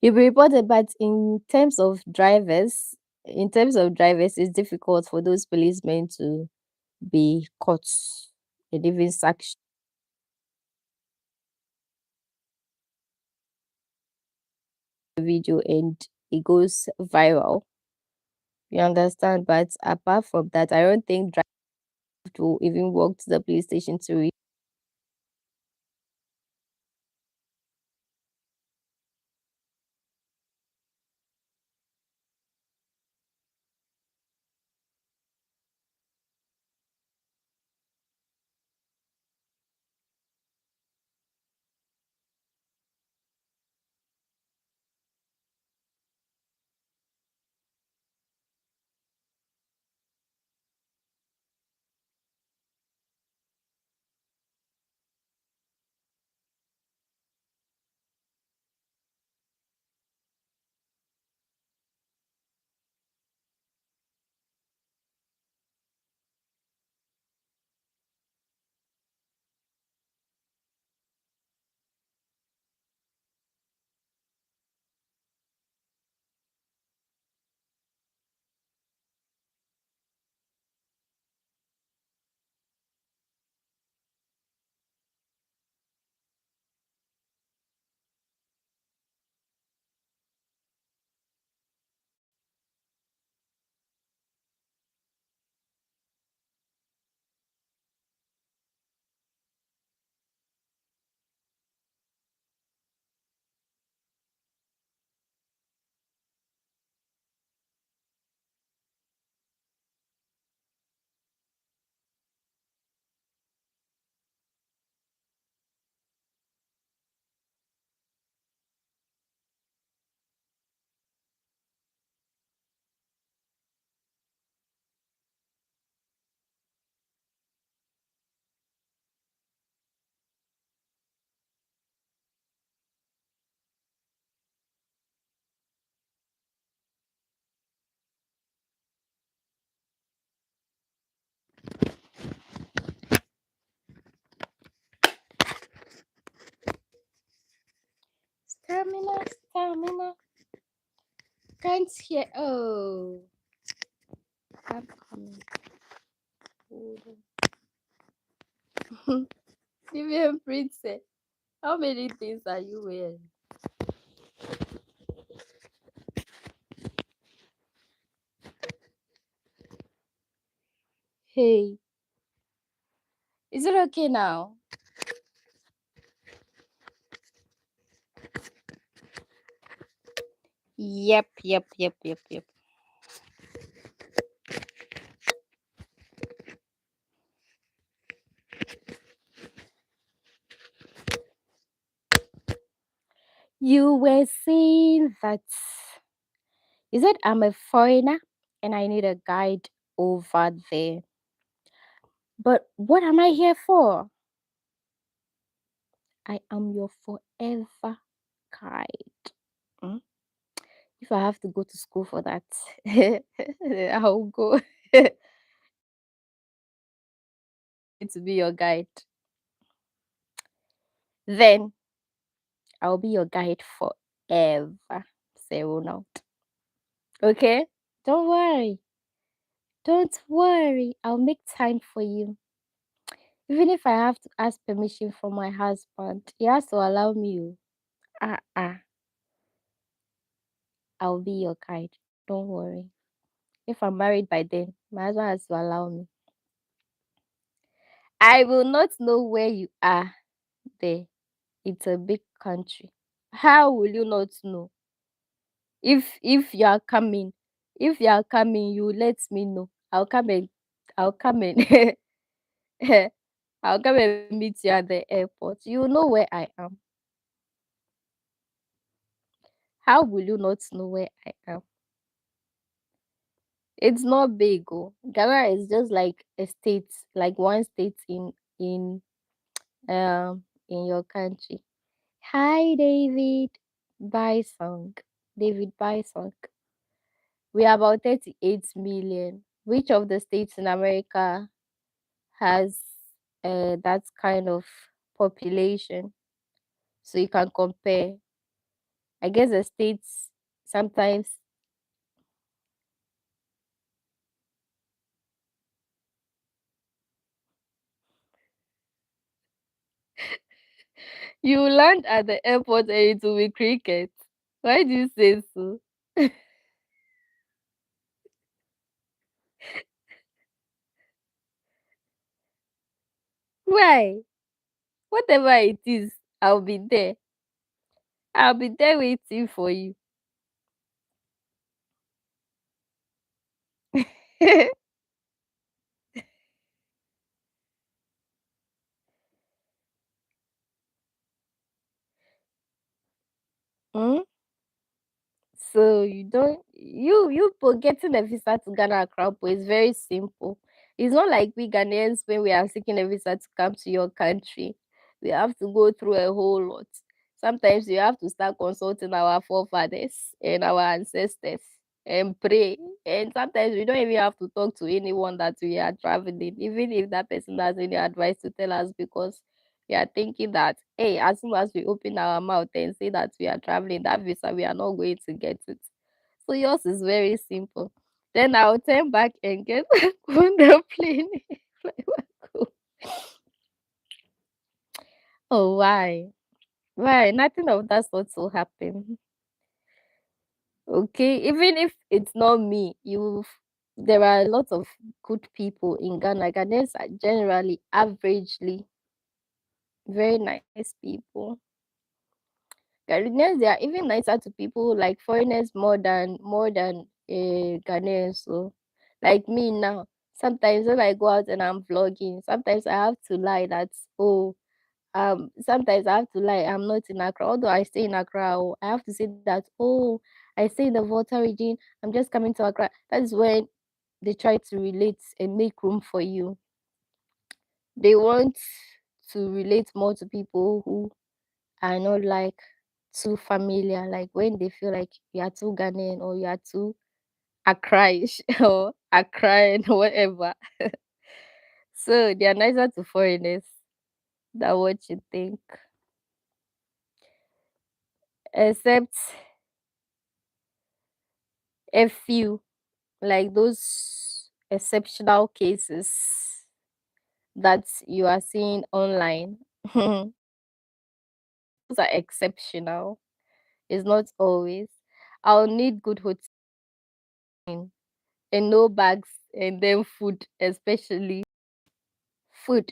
You'll be reported, but in terms of drivers, in terms of drivers, it's difficult for those policemen to be caught and even sack video and it goes viral. You understand? But apart from that, I don't think drive to even walk to the police station to read. Stamina, stamina. Can't hear. Oh, I'm coming. Hold on. Vivian Princess, how many things are you wearing? Hey, is it okay now? Yep, yep, yep, yep, yep. You were saying that is it I'm a foreigner and I need a guide over there. But what am I here for? I am your forever guide. Mm? If I have to go to school for that, I'll go to be your guide. Then I'll be your guide forever. Say Ronald. Okay? Don't worry. Don't worry. I'll make time for you. Even if I have to ask permission from my husband, he has to allow me. I'll be your guide. Don't worry. If I'm married by then, my husband has to allow me. I will not know where you are there. It's a big country. How will you not know? If you are coming, if you are coming, you let me know. I'll come and I'll come and meet you at the airport. You know where I am. How will you not know where I am? It's not big. Oh. Ghana is just like a state, like one state in your country. Hi, David. Bison. David Bison. We are about 38 million. Which of the states in America has that kind of population? So you can compare. I guess the states sometimes You land at the airport and it will be cricket. Why do you say so? Why? Whatever it is, I'll be there. I'll be there waiting for you. Hmm? So you for getting a visa to Ghana Accra is very simple. It's not like we Ghanaians when we are seeking a visa to come to your country. We have to go through a whole lot. Sometimes you have to start consulting our forefathers and our ancestors and pray. And sometimes we don't even have to talk to anyone that we are traveling, even if that person has any advice to tell us because we are thinking that, hey, as soon as we open our mouth and say that we are traveling, that visa, we are not going to get it. So yours is very simple. Then I'll turn back and get on the plane. Fly back home. Oh, why? Why? Nothing of that sort will happen. Okay, even if it's not me, there are a lot of good people in Ghana. Ghanaians are generally, averagely, very nice people. Ghanaians, they are even nicer to people like foreigners more than Ghanaians. So, like me now, sometimes when I go out and I'm vlogging, sometimes I have to lie that sometimes I have to lie I'm not in Accra. Although I stay in Accra, oh, I have to say that I stay in the Volta region. I'm just coming to Accra. That is when they try to relate and make room for you. They want to relate more to people who are not like too familiar, like when they feel like you are too Ghanaian or you are too Accraish or Accra or whatever. So they are nicer to foreigners. That's what you think. Except a few, like those exceptional cases that you are seeing online. Those are exceptional. It's not always. I'll need good hotel and no bags and then food, especially food.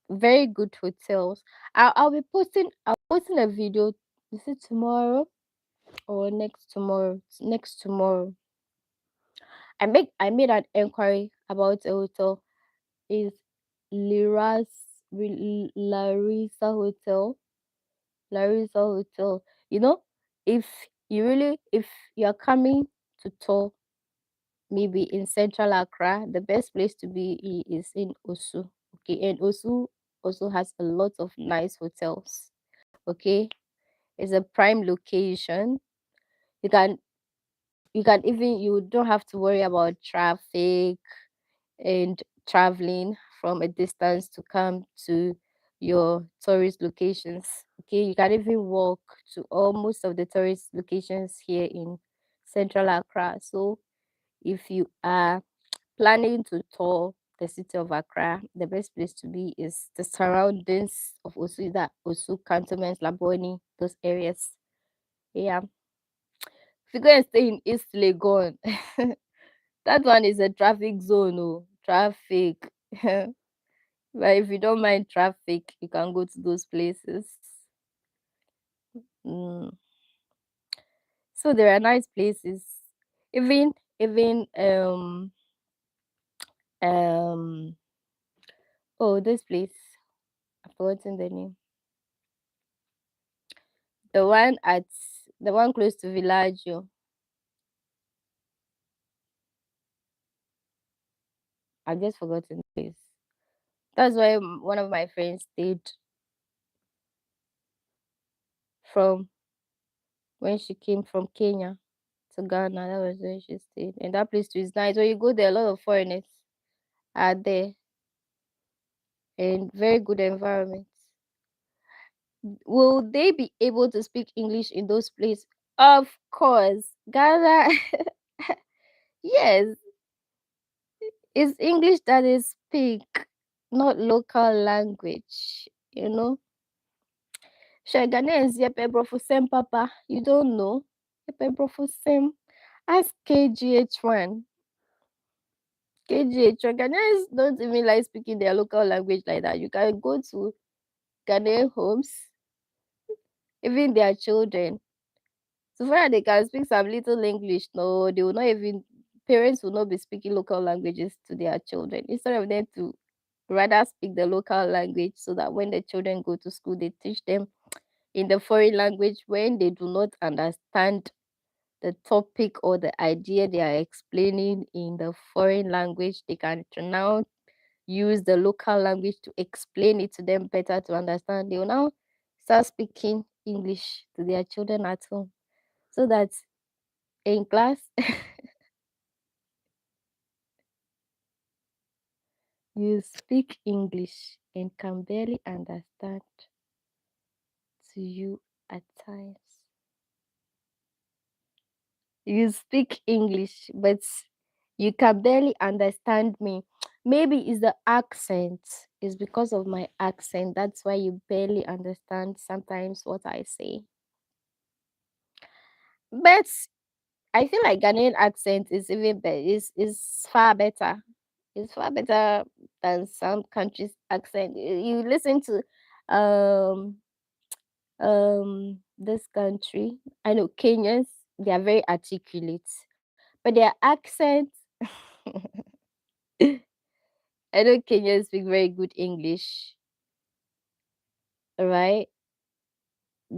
Very good hotels. I'll posting a video. Is it tomorrow or next tomorrow? Next tomorrow. I made an inquiry about a hotel. Is Liras Larissa Hotel. Larissa Hotel. You know, if if you're coming to tour maybe in central Accra, the best place to be is in Osu. Okay, and Osu also has a lot of nice hotels. Okay, it's a prime location. You can you don't have to worry about traffic and traveling from a distance to come to your tourist locations. Okay, you can even walk to almost of the tourist locations here in central Accra. So if you are planning to tour the city of Accra, the best place to be is the surroundings of Osu, that Osu cantonments, Laboni, those areas. Yeah. If you go and stay in East Legon, that one is a traffic zone, oh, traffic. But if you don't mind traffic, you can go to those places. Mm. So there are nice places. Even um oh, this place, I've forgotten the name. The one at the one close to Villaggio. I've just forgotten the place. That's why one of my friends stayed from when she came from Kenya to Ghana. That was where she stayed. And that place too is nice. When you go there, a lot of foreigners are there and very good environment. Will they be able to speak English in those places? Of course. Ghana, yes, it's English that they speak, not local language, you know. Sure, Ghanaians, yepebrofusem, papa. You don't know? Yepebrofusem. Ask KGH1. KGH1. Ghanaians don't even like speaking their local language like that. You can go to Ghanaian homes, even their children. So far they can speak some little English. No, they will not even, parents will not be speaking local languages to their children. Instead of them to rather speak the local language so that when the children go to school, they teach them in the foreign language when they do not understand the topic or the idea they are explaining in the foreign language. They can now use the local language to explain it to them better to understand. They will now start speaking English to their children at home so that in class you speak English and can barely understand to you at times. You speak English, but you can barely understand me. Maybe it's the accent. It's because of my accent. That's why you barely understand sometimes what I say. But I feel like Ghanaian accent is even better. Is far better. It's far better than some countries' accent. You listen to um this country. I know Kenyans. They are very articulate, but their accent. I know Kenyans speak very good English, right?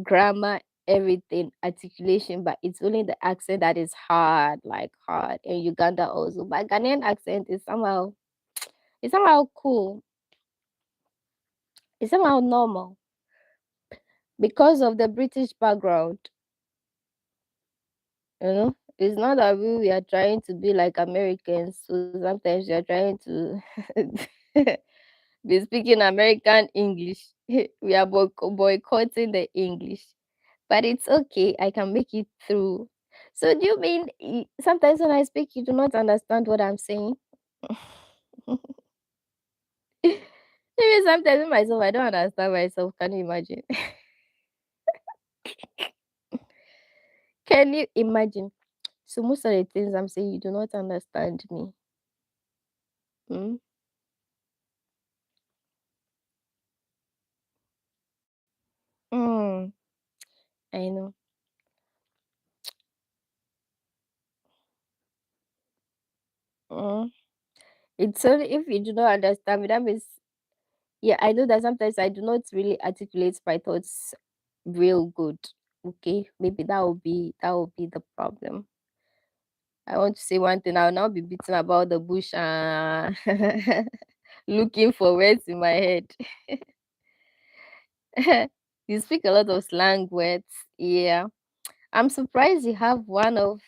Grammar, everything, articulation, but it's only the accent that is hard, like hard. And Uganda also, but Ghanaian accent is somehow, it's somehow cool. It's somehow normal because of the British background. You know, it's not that we are trying to be like Americans. So sometimes we are trying to be speaking American English. We are boycotting the English, but it's okay. I can make it through. So do you mean sometimes when I speak, you do not understand what I'm saying? Maybe sometimes with myself, I don't understand myself. Can you imagine? Can you imagine? So most of the things I'm saying, you do not understand me. Mm? Mm, I know. Mm. It's only if you do not understand me, that means yeah, I know that sometimes I do not really articulate my thoughts real good. Okay, maybe that will be the problem. I want to say one thing, I'll now be beating about the bush and looking for words in my head. You speak a lot of slang words. Yeah. I'm surprised you have one of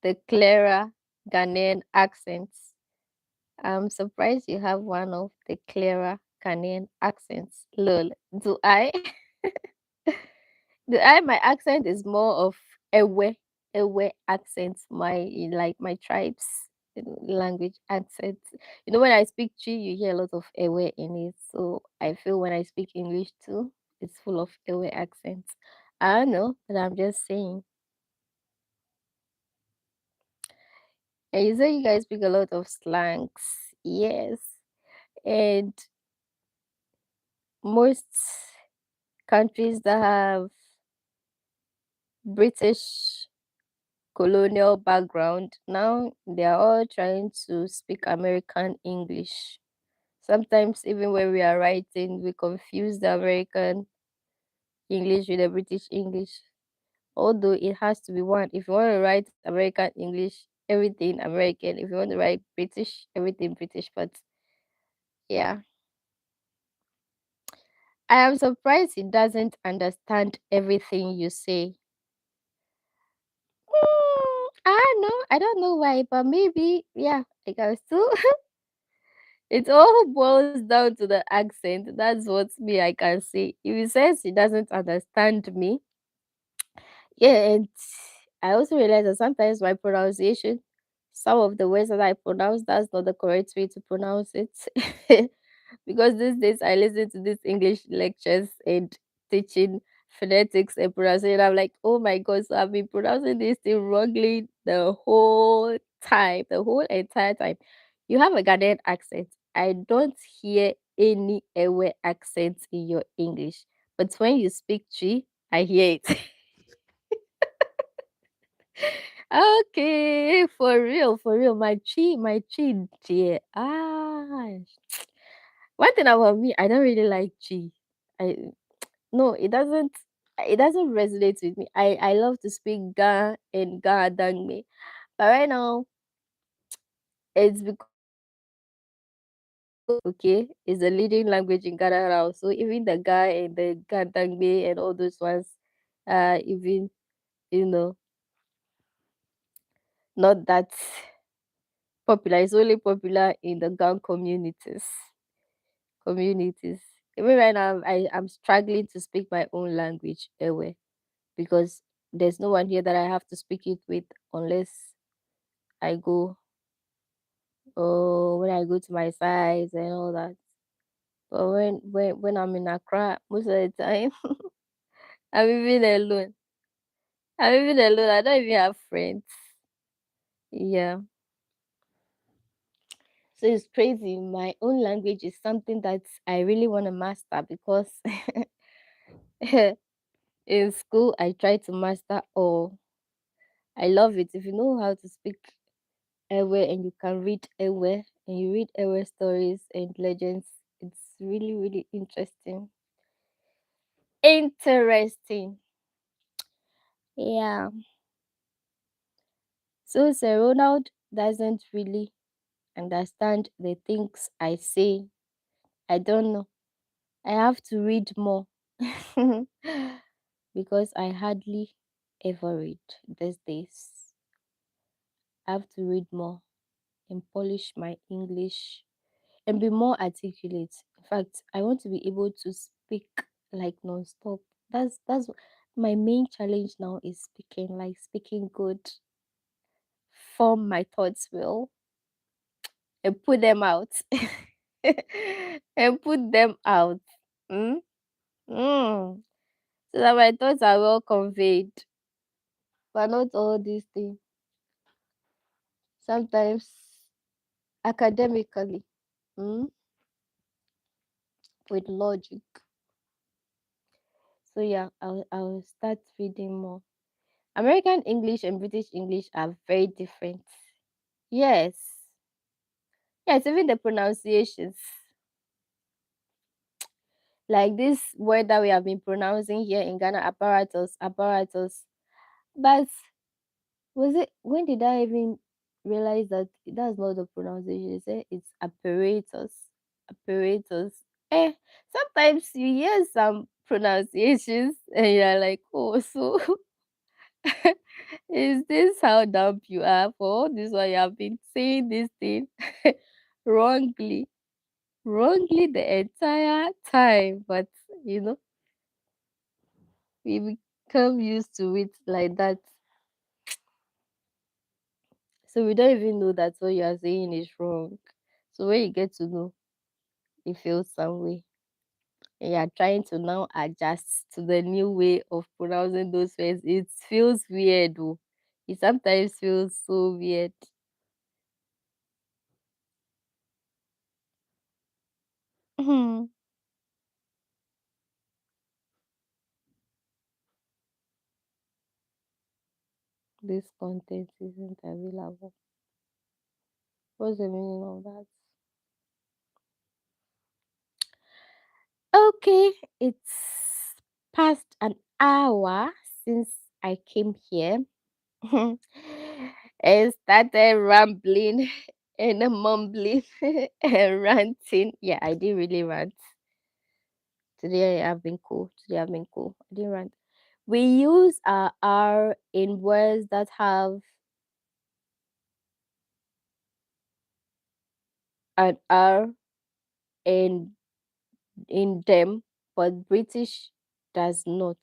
the clearer Ghanaian accents. I'm surprised you have one of the clearer Ghanaian accents. Lol. Do I? My accent is more of Ewe accent, my like my tribes language accent. You know, when I speak Chi, you hear a lot of Ewe in it. So I feel when I speak English too, it's full of Ewe accents. I don't know, but I'm just saying. And you say you guys speak a lot of slangs. Yes. And most countries that have British colonial background, now they are all trying to speak American English. Sometimes, even when we are writing, we confuse the American English with the British English. Although it has to be one. If you want to write American English, everything American. If you want to write British, everything British. But yeah, I am surprised he doesn't understand everything you say. I don't know why, but maybe, yeah, I can still. It all boils down to the accent. That's what me I can say. If he says he doesn't understand me, yeah, and I also realize that sometimes my pronunciation, some of the words that I pronounce, that's not the correct way to pronounce it. Because these days I listen to these English lectures and teaching. phonetics and pronunciation. I'm like, oh my god, so I've been pronouncing this thing wrongly the whole time, the whole entire time. You have a Ghanaian accent. I don't hear any Ewe accent in your English. But when you speak Chi, I hear it. Okay, for real. My Chi, dear. Ah, one thing about me, I don't really like Chi. I no, it doesn't resonate with me. I love to speak Ga and Ga Dangme. But right now, it's because okay, it's the leading language in Ghana now. So even the Ga and the Ga Dangme and all those ones even you know not that popular. It's only popular in the Ga communities. Even right now I'm struggling to speak my own language anyway because there's no one here that I have to speak it with unless I go when I go to my sites and all that. But when I'm in Accra, most of the time I'm even alone. I'm even alone. I don't even have friends. Yeah. So it's crazy. My own language is something that I really want to master because in school I try to master all. I love it. If you know how to speak Ewe and you can read Ewe and you read Ewe stories and legends, it's really, really interesting. Interesting. Yeah. So Sir Ronald doesn't really understand the things I say. I don't know. I have to read more because I hardly ever read these days. I have to read more and polish my English and be more articulate. In fact, I want to be able to speak like nonstop. My main challenge now is speaking, like speaking good, form my thoughts well, and put them out. And put them out. Mm? Mm. So that my thoughts are well conveyed, but not all these things. Sometimes academically, mm, with logic. So yeah, I'll start reading more. American English and British English are very different. Yes. Yes, even the pronunciations. Like this word that we have been pronouncing here in Ghana, apparatus. But was it when did I even realize that that's not the pronunciation? They say it's apparatus. Apparatus. Eh, sometimes you hear some pronunciations and you're like, oh, so is this how dumb you are for all this while you have been saying this thing wrongly, wrongly the entire time? But you know, we become used to it like that. So we don't even know that what you are saying is wrong. So when you get to know, it feels some way. And you are trying to now adjust to the new way of pronouncing those words. It feels weird. Oh. It sometimes feels so weird. This content isn't available. What's the meaning of that? Okay, it's past an hour since I came here and started rambling and mumbling and ranting. Yeah, I did really rant. Today I've been cool. Today I've been cool. I didn't rant. We use our R in words that have an R in them, but British does not.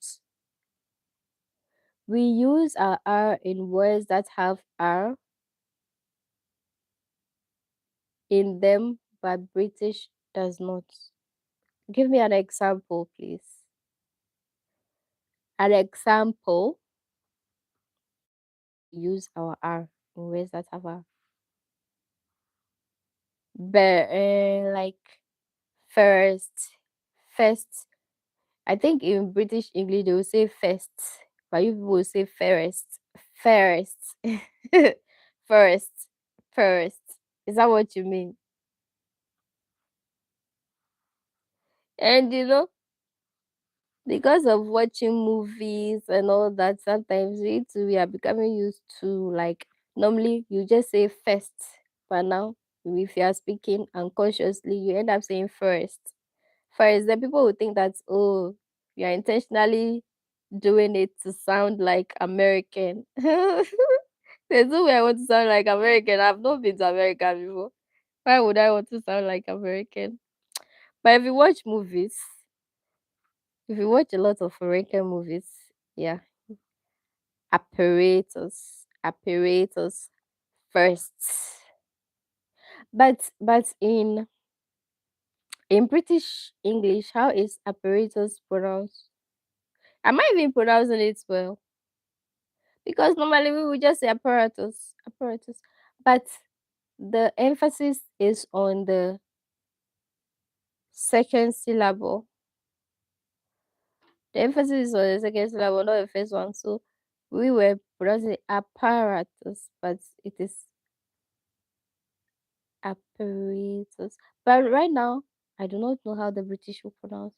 We use our R in words that have R in them, but British does not. Give me an example, please. An example, use our R in words that have R. But like first, first. I think in British English they will say first, but you people will say first, first, first, first. Is that what you mean? And because of watching movies and all that, sometimes we are becoming used to, like, normally you just say first, but now if you are speaking unconsciously, you end up saying first. First, then people will think that, oh, you're intentionally doing it to sound like American. There's no way I want to sound like American. I've not been to America before. Why would I want to sound like American? But if you watch a lot of American movies, yeah, apparatus first. But in British English, how is apparatus pronounced? Am I even pronouncing it well? Because normally we would just say apparatus. But the emphasis is on the second syllable. The emphasis is on the second syllable, not the first one. So we were pronouncing apparatus, but it is apparatus. But right now, I do not know how the British will pronounce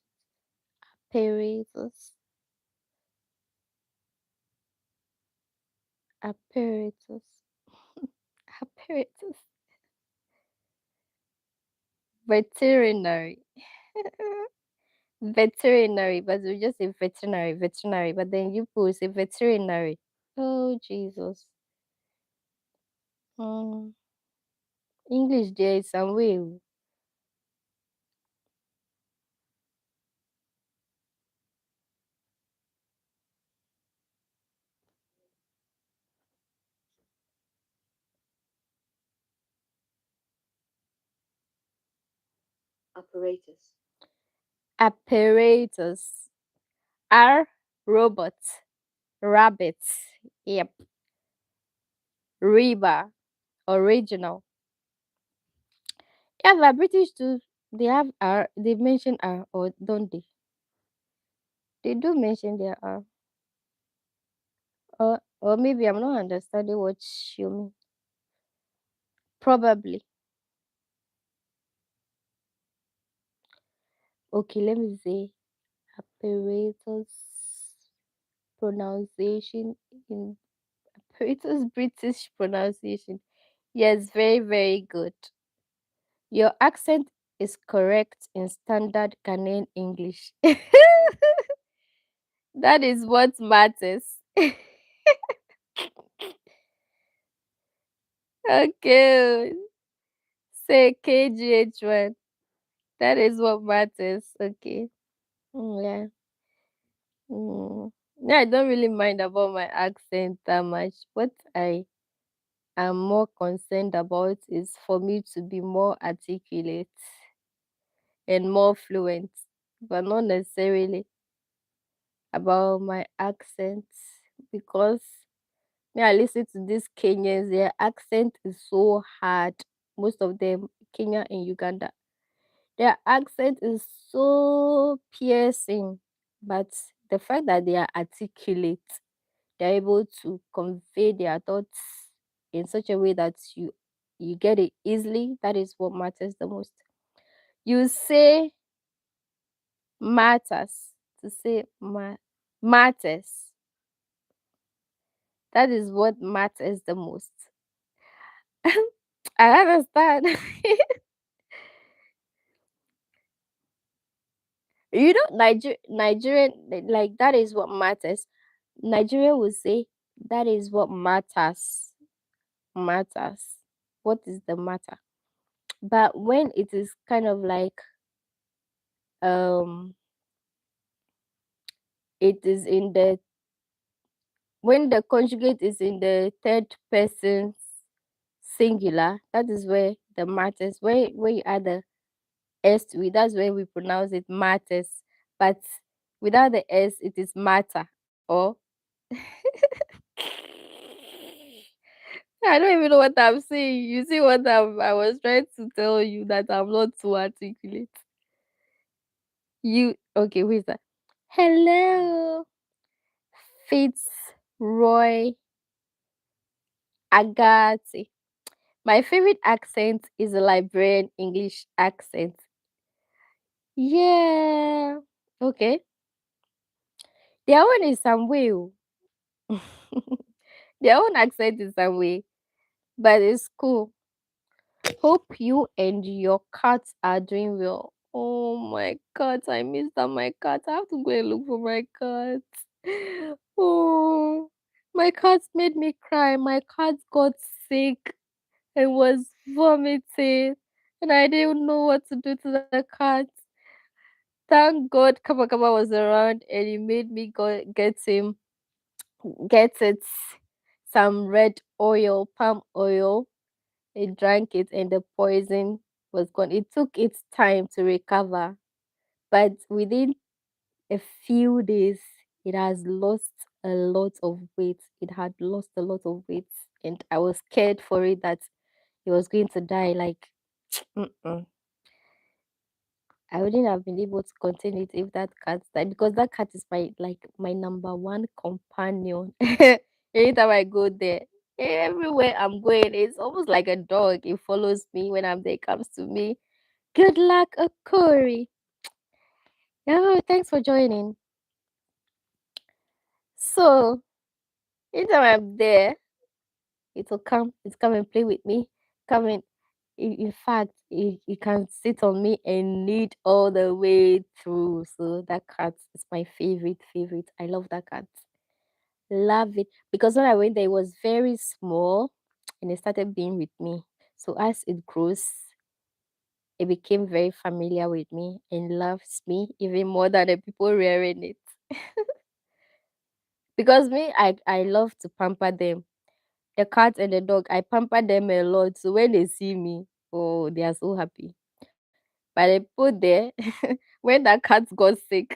apparatus. Apparatus. Apparatus. Veterinary. Veterinary, but we just say veterinary. But then you will say veterinary. Oh Jesus. Mm. English there is some way. Oh. Apparatus. Apparatus. R robot. Rabbit. Yep. River. Original. Yeah, but British too. They have R. They mention R, or don't they? They do mention their R. Or maybe I'm not understanding what you mean. Probably. Okay, let me say apparatus pronunciation in apparatus British pronunciation. Yes, very, very good. Your accent is correct in standard Ghanaian English. That is what matters. Okay. Say KGH1. That is what matters. Okay. Yeah. Yeah, I don't really mind about my accent that much. What I am more concerned about is for me to be more articulate and more fluent, but not necessarily about my accent, because me, I listen to these Kenyans, their accent is so hard. Most of them, Kenya and Uganda, their accent is so piercing. But the fact that they are articulate, they're able to convey their thoughts in such a way that you get it easily. That is what matters the most. You say matters to say matters. That is what matters the most. I understand. Nigerian, like, that is what matters. Nigerian will say that is what matters. Matters. What is the matter? But when it is kind of like, um it is in the when the conjugate is in the third person singular, that is where the matters, where you add the s to it, that's where we pronounce it matters. But without the s, it is matter. Or I don't even know what I'm saying. You see what I was trying to tell you that I'm not too articulate. You okay, who is that? Hello, Fitzroy Agati. My favorite accent is a Liberian English accent. Yeah. Okay. Their own is some way. Oh. Their own accent is some way, but it's cool. Hope you and your cats are doing well. Oh my god, I missed out my cat. I have to go and look for my cat. Oh, my cat made me cry. My cat got sick and was vomiting, and I didn't know what to do to the cat. Thank God Kaba Kaba was around and he made me go get it some red oil, palm oil. He drank it and the poison was gone. It took its time to recover, but within a few days, it has lost a lot of weight. It had lost a lot of weight, and I was scared for it that it was going to die. Like, mm-mm. I wouldn't have been able to contain it if that cat died because that cat is my number one companion. Anytime I go there, everywhere I'm going, it's almost like a dog. It follows me when I'm there, it comes to me. Good luck, Okori. Oh, thanks for joining. So, anytime I'm there, it come and play with me. Come and in fact, it can sit on me and knit all the way through. So that cat is my favorite. I love that cat. Love it. Because when I went there, it was very small and it started being with me. So as it grows, it became very familiar with me and loves me even more than the people rearing it. Because me, I love to pamper them. The cat and the dog, I pamper them a lot. So when they see me, oh, they are so happy. But I put there when that cat got sick,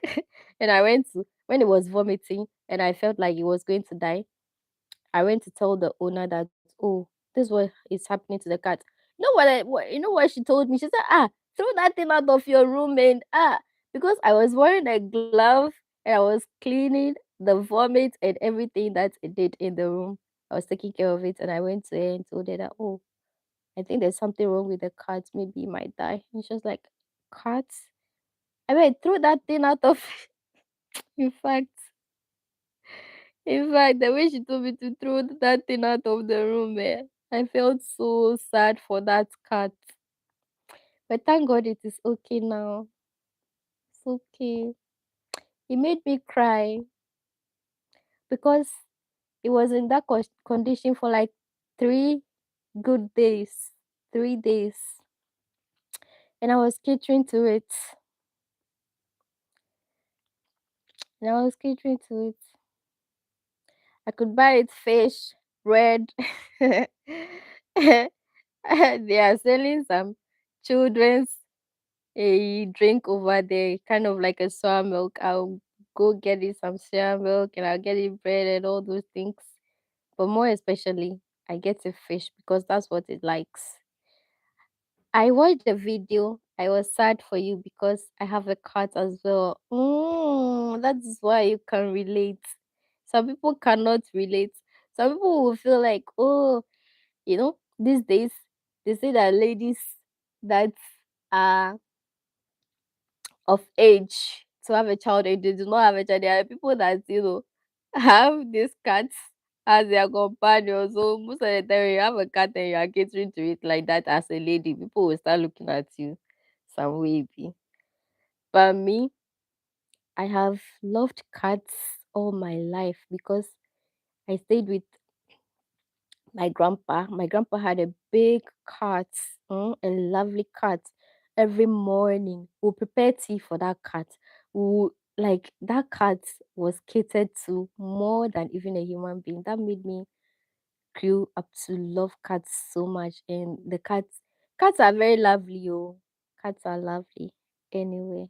and I went to when it was vomiting, and I felt like it was going to die. I went to tell the owner that, oh, this is what is happening to the cat. You know what she told me? She said, throw that thing out of your room and because I was wearing a glove and I was cleaning the vomit and everything that it did in the room. I was taking care of it and I went to her and told her that, oh, I think there's something wrong with the cat. Maybe it might die. And she was like, cat? I mean, throw that thing out of in fact, in fact, the way she told me to throw that thing out of the room, I felt so sad for that cat. But thank God it is okay now. It's okay. It made me cry because it was in that condition for like 3 good days. 3 days. And I was catering to it. And I was catering to it. I could buy it fish, bread. They are selling some children's a drink over there, kind of like a sour milk. I'll go get it some sour milk and I'll get it bread and all those things. But more especially, I get a fish because that's what it likes. I watched the video. I was sad for you because I have a cat as well. That is why you can relate. Some people cannot relate. Some people will feel like, oh, these days they say that ladies that are of age to have a child and they do not have a child. There are people that have these cats as their companion. So most of the time you have a cat and you are catering to it like that as a lady, people will start looking at you some way. But me, I have loved cats all my life because I stayed with my grandpa. My grandpa had a big cat, a lovely cat. Every morning, we'll prepare tea for that cat. Like that cat was catered to more than even a human being. That made me grew up to love cats so much. And cats are very lovely. Oh, cats are lovely. Anyway,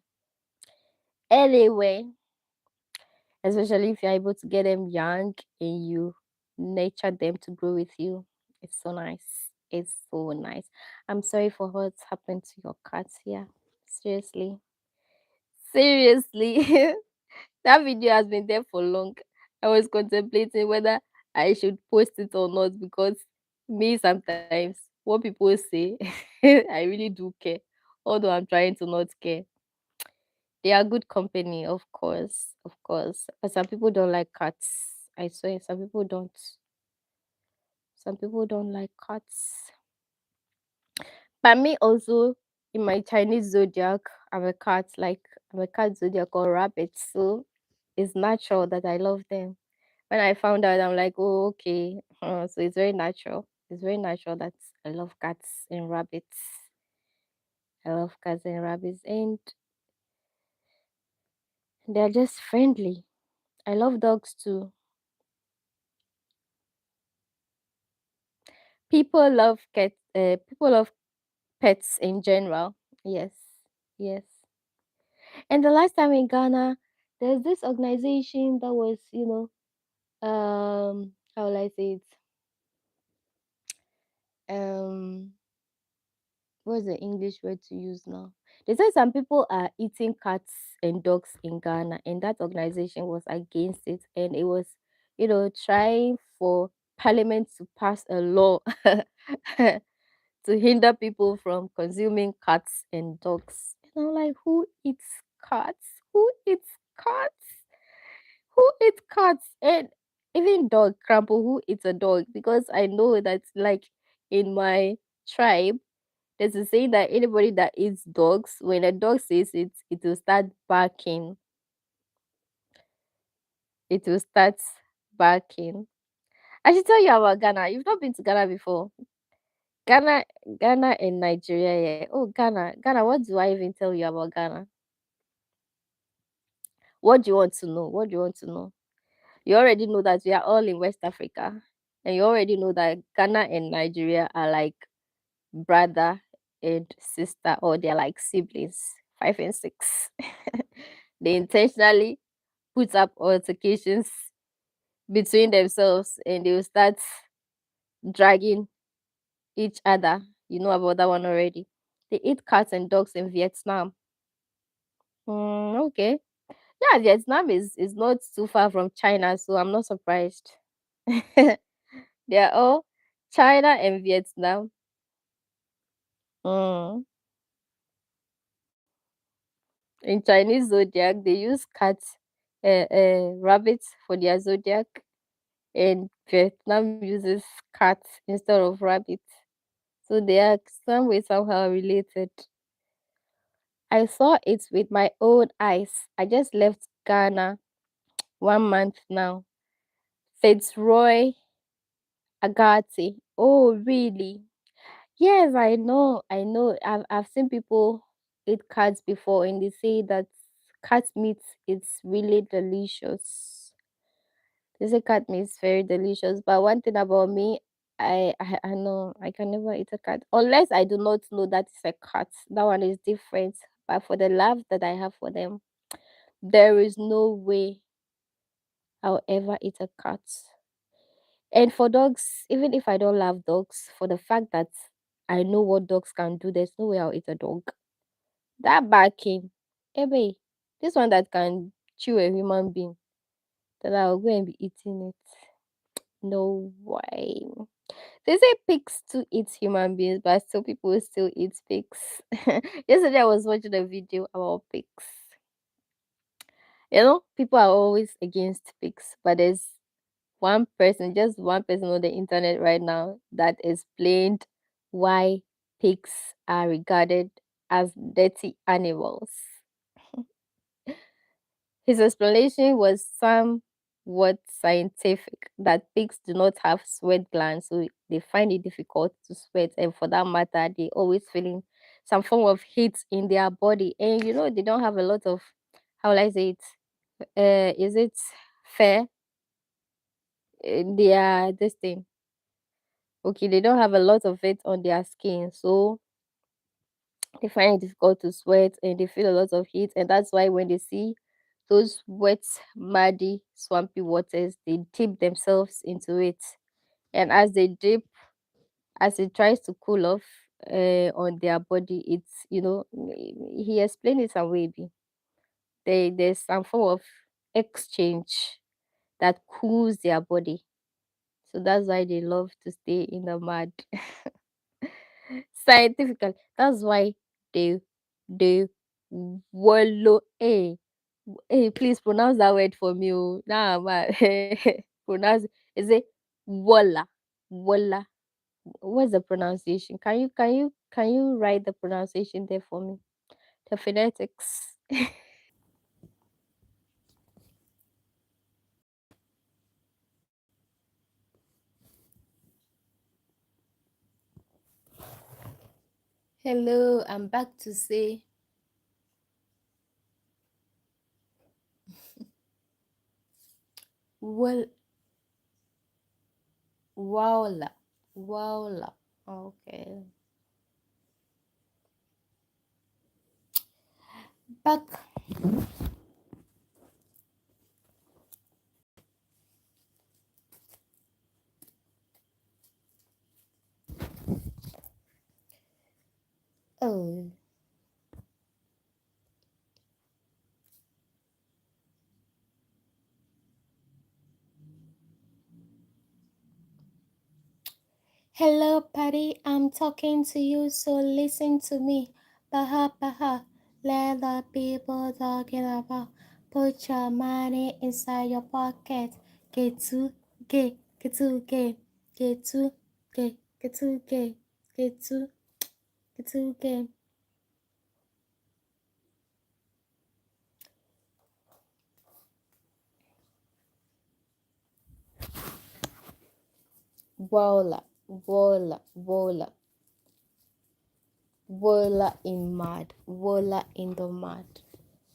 anyway, especially if you're able to get them young and you nurture them to grow with you. It's so nice. It's so nice. I'm sorry for what's happened to your cats here. Seriously. Seriously. That video has been there for long. I was contemplating whether I should post it or not because me sometimes what people say I really do care. Although I'm trying to not care. They are good company, of course. Of course. But some people don't like cats. I swear some people don't. Some people don't like cats. But me also, in my Chinese zodiac, I'm a cat. Like I'm a cat zodiac or rabbit. So it's natural that I love them. When I found out, I'm like, oh, okay. So it's very natural. It's very natural that I love cats and rabbits. I love cats and rabbits, and they're just friendly. I love dogs too. People love cats. People love pets in general. Yes, yes. And the last time in Ghana, there's this organization that was, how will I say it? Um, what's the English word to use now? They said some people are eating cats and dogs in Ghana, and that organization was against it, and it was, trying for Parliament to pass a law to hinder people from consuming cats and dogs. And I'm like, who eats cats? Who eats cats? Who eats cats? And even dog, Crampo, who eats a dog? Because I know that, like, in my tribe, there's a saying that anybody that eats dogs, when a dog sees it, it will start barking. It will start barking. I should tell you about Ghana. You've not been to Ghana before. Ghana, Ghana and Nigeria. Yeah. Oh, Ghana. What do I even tell you about Ghana? What do you want to know? What do you want to know? You already know that we are all in West Africa, and you already know that Ghana and Nigeria are like brother and sister, or they're like siblings, 5 and 6. They intentionally put up altercations between themselves, and they will start dragging each other. You know about that one already. They eat cats and dogs in Vietnam. Okay. Yeah, Vietnam is not too far from China, so I'm not surprised. They are all China and Vietnam. Mm. In Chinese zodiac, they use cats, rabbits for their zodiac, and Vietnam uses cats instead of rabbits. So they are some way somehow related. I saw it with my own eyes. I just left Ghana 1 month now. Fitzroy Agati. Oh, really? Yes, I know. I've seen people eat cats before, and they say that cat meat is really delicious. They say cat meat is very delicious. But one thing about me, I know I can never eat a cat unless I do not know that it's a cat. That one is different. But for the love that I have for them, there is no way I'll ever eat a cat. And for dogs, even if I don't love dogs, for the fact that I know what dogs can do, there's no way I'll eat a dog. That barking, ebe, this one that can chew a human being, that I'll go and be eating it. No way. They say pigs to eat human beings, but still people still eat pigs. Yesterday I was watching a video about pigs. People are always against pigs, but there's one person, just one person on the internet right now that explained why pigs are regarded as dirty animals. His explanation was somewhat scientific, that pigs do not have sweat glands, so they find it difficult to sweat, and for that matter, they always feeling some form of heat in their body, and they don't have a lot of, how will I say it? Is it fair? They are this thing. Okay, they don't have a lot of it on their skin, so they find it difficult to sweat and they feel a lot of heat, and that's why when they see those wet, muddy, swampy waters, they dip themselves into it. And as they dip, as it tries to cool off on their body, it's, he explained it some way. There's some form of exchange that cools their body. So that's why they love to stay in the mud. Scientifically, that's why they wallow. Hey, please pronounce that word for me. Oh. Nah, man. Pronounce, is it walla? Walla. What's the pronunciation? Can you write the pronunciation there for me? The phonetics. Hello, I'm back to say well, wowla, wowla. Okay, back. Oh, hello, Patty. I'm talking to you, so listen to me. Baha, baha. Let the people talking about. Put your money inside your pocket. Get to, get to, get to, get to, get to, get. Voila, voila, voila, voila in mud, voila in the mud.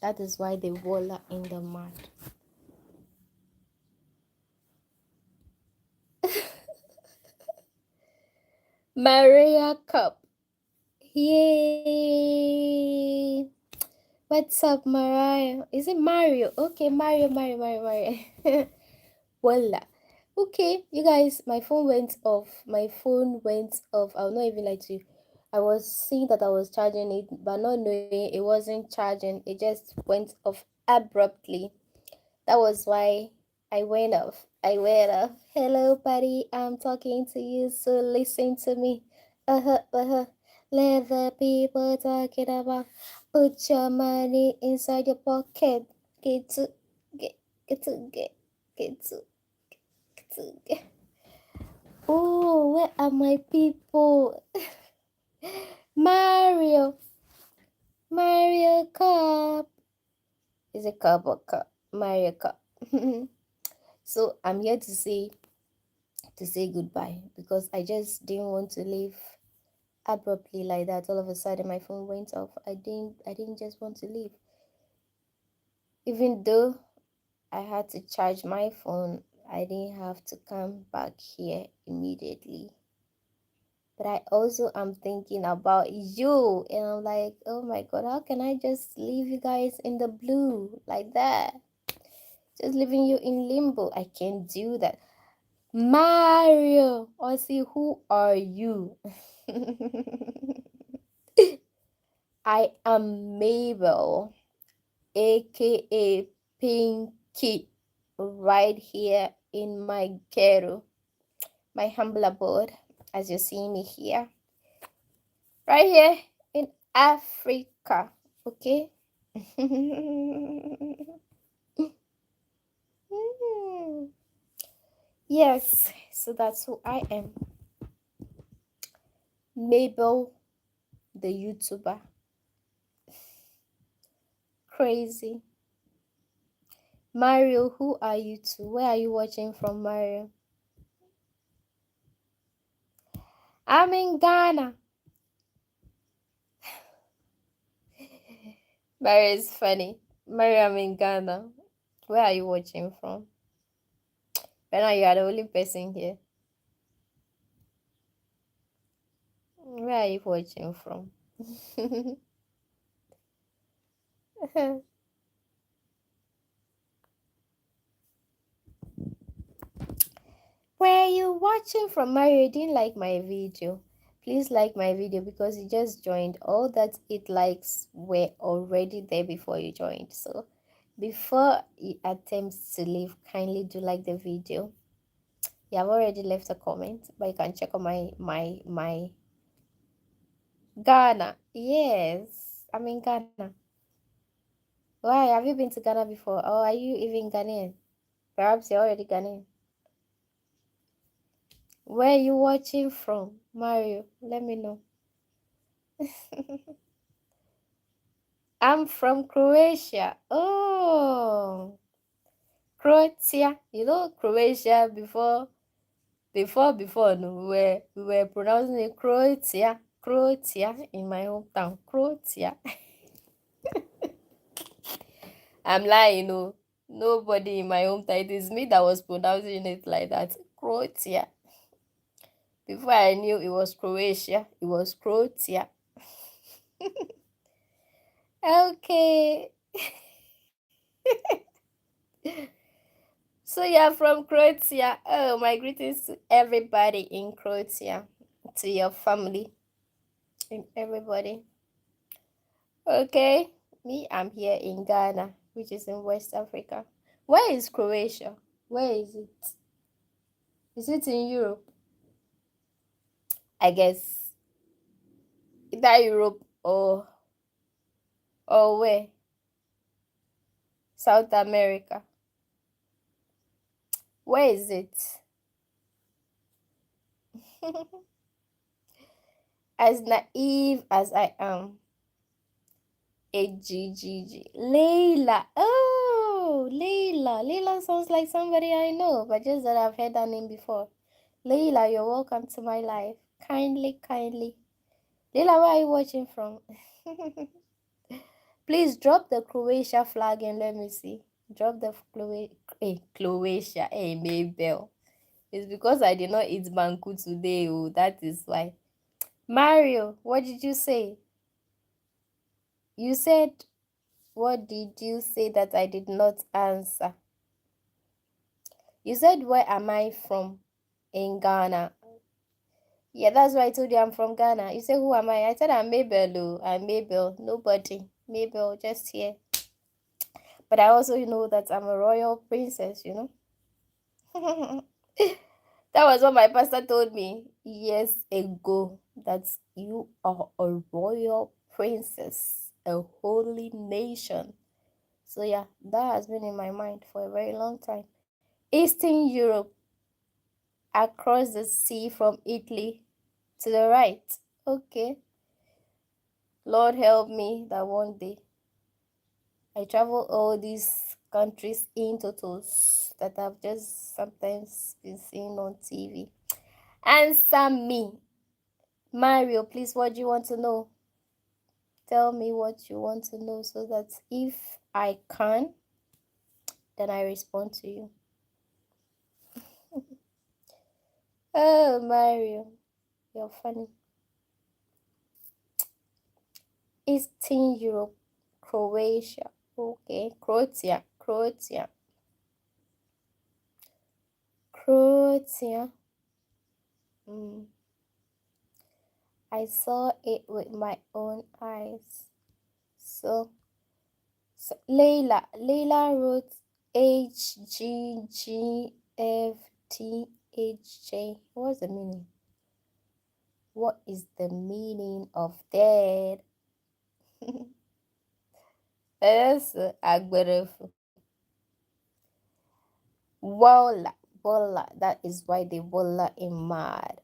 That is why they voila in the mud. Maria Cup. Yay! What's up, Mariah? Is it Mario? Okay, Mario. Voila. Okay, you guys, my phone went off. My phone went off. I'll not even lie to you. I was seeing that I was charging it, but not knowing it wasn't charging. It just went off abruptly. That was why I went off. I went off. Hello, buddy. I'm talking to you, so listen to me. Let the people talking about. Put your money inside your pocket. Get to get get to get to get to get. Oh, where are my people? Mario, Mario Cup. Is it cup or cup? Mario Cup. So I'm here to say goodbye because I just didn't want to leave abruptly like that. All of a sudden my phone went off. I didn't just want to leave. Even though I had to charge my phone, I didn't have to come back here immediately. But I also am thinking about you and I'm like, oh my god, how can I just leave you guys in the blue like that? Just leaving you in limbo. I can't do that. Mario, I see, who are you? I am Mabel, aka Pinky, right here in my ghetto, my humble abode, as you see me here, right here in Africa. Okay. Yes, so that's who I am. Mabel, the YouTuber. Crazy. Mario, who are you to? Where are you watching from, Mario? I'm in Ghana. Mario is funny. Mario, I'm in Ghana. Where are you watching from? But now you are the only person here. Where are you watching from? Where you watching from? Mario, you didn't like my video. Please like my video because you just joined. All that 8 likes were already there before you joined. So before you attempt to leave, kindly do like the video. You have already left a comment, but you can check on my Ghana. Yes, I'm in Ghana. Why have you been to Ghana before? Or are you even Ghanaian? Perhaps you're already Ghanaian. Where are you watching from, Mario? Let me know. I'm from Croatia. Oh, Croatia. You know Croatia before no, we were pronouncing it Croatia. Croatia in my hometown. Croatia. I'm lying, no. Nobody in my hometown. It is me that was pronouncing it like that. Croatia. Before I knew it was Croatia, it was Croatia. Okay. So you're from Croatia. Oh, my greetings to everybody in Croatia, to your family, and everybody. Okay, me, I'm here in Ghana, which is in West Africa. Where is Croatia? Where is it? Is it in Europe? I guess either Europe or where? South America. Where is it? As naive as I am, AGGG. Layla. Oh, Layla. Layla sounds like somebody I know, but just that I've heard that name before. Layla, you're welcome to my life. Kindly, kindly. Layla, where are you watching from? Please drop the Croatia flag and let me see. Drop the Croatia. Hey, Maybell. It's because I did not eat banku today. Oh, that is why. Mario, what did you say? You said, what did you say that I did not answer? You said, where am I from? In Ghana. Yeah, that's why I told you I'm from Ghana. You say, who am I? I said, I'm Mabel. Oh, I'm Mabel. Nobody. Mabel, just here. But I also know that I'm a royal princess, you know? That was what my pastor told me years ago, that you are a royal princess, a holy nation. So yeah, that has been in my mind for a very long time. Eastern Europe, across the sea from Italy to the right. Okay. Lord help me that one day I travel all these countries in totals that I've just sometimes been seeing on TV. Answer me. Mario, please, what do you want to know? Tell me what you want to know so that if I can, then I respond to you. Oh, Mario, you're funny. Eastern Europe, Croatia. Okay, Croatia. Mm. I saw it with my own eyes. So Layla wrote HGGFTHJ. What's the meaning? What is the meaning of that? That's Agberefu. Walla. That is why they walla in mad.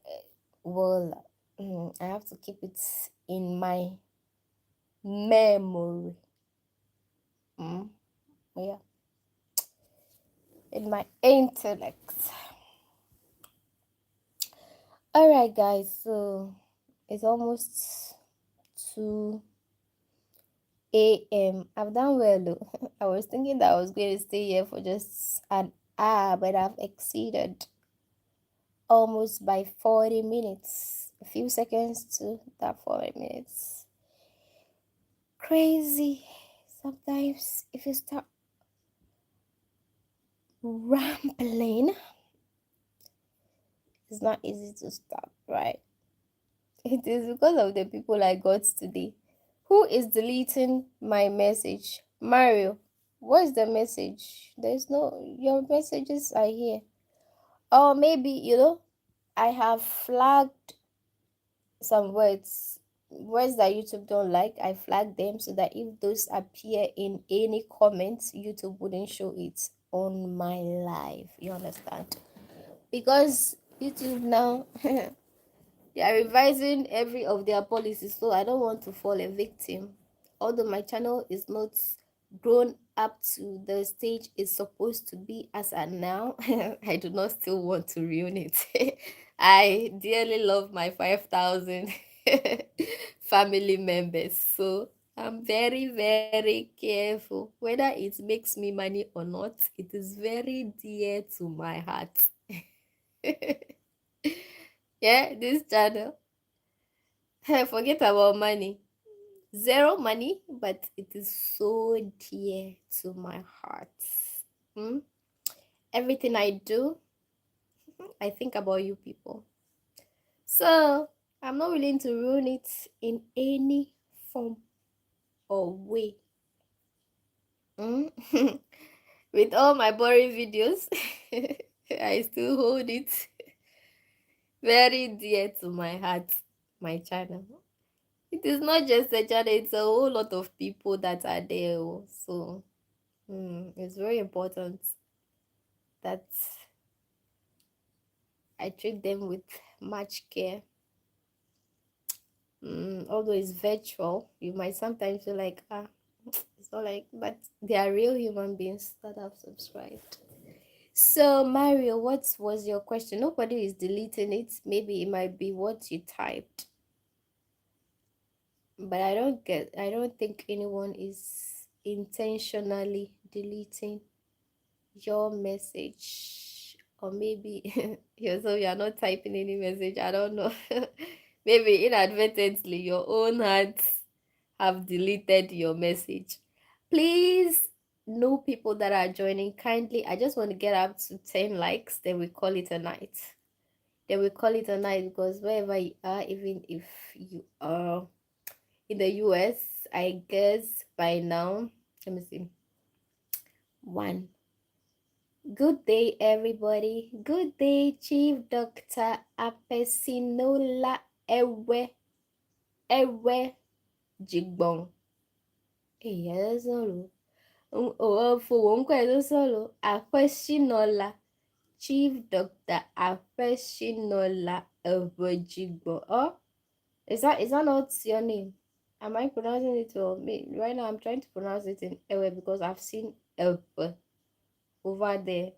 Walla. I have to keep it in my memory. Yeah. In my intellect. Alright, guys. So it's almost 2 a.m. I've done well. I was thinking that I was going to stay here for just an hour, but I've exceeded almost by 40 minutes. A few seconds to that 40 minutes. Crazy. Sometimes if you start rambling, It's not easy to stop, right? It is because of the people I got today. Who is deleting my message? Mario, what's the message? There's no, your messages are here. Or maybe, I have flagged some words that YouTube don't like. I flag them so that if those appear in any comments, YouTube wouldn't show it on my live. You understand? Because YouTube now they are revising every of their policies, so I don't want to fall a victim. Although my channel is not grown up to the stage it's supposed to be as at now, I do not still want to ruin it. I dearly love my 5,000 family members, so I'm very, very careful. Whether it makes me money or not, it is very dear to my heart. Yeah, this channel. Forget about money. Zero money, but it is so dear to my heart. Hmm? Everything I do, I think about you people. So I'm not willing to ruin it in any form or way. Hmm? With all my boring videos, I still hold it very dear to my heart, my channel. It is not just a channel, it's a whole lot of people that are there. So it's very important that I treat them with much care. Although it's virtual, you might sometimes feel like, it's not like, but they are real human beings that have subscribed. So, Mario, what was your question? Nobody is deleting it. Maybe it might be what you typed. But I don't think anyone is intentionally deleting your message. Or maybe you're not typing any message. I don't know. Maybe inadvertently your own hands have deleted your message. Please, new people that are joining, kindly, I just want to get up to 10 likes, then we call it a night. Then we call it a night, because wherever you are, even if you are in the US, I guess by now, let me see. One. Good day, everybody. Good day, Chief Dr. Apesinola Ewe Jigbon. Yes, solo. For one question solo. Apesinola. Chief Dr. Apesinola Ewe Jigbon. Oh, is that not your name? Am I pronouncing it well? Right now, I'm trying to pronounce it in Ewe because I've seen Ewe over there.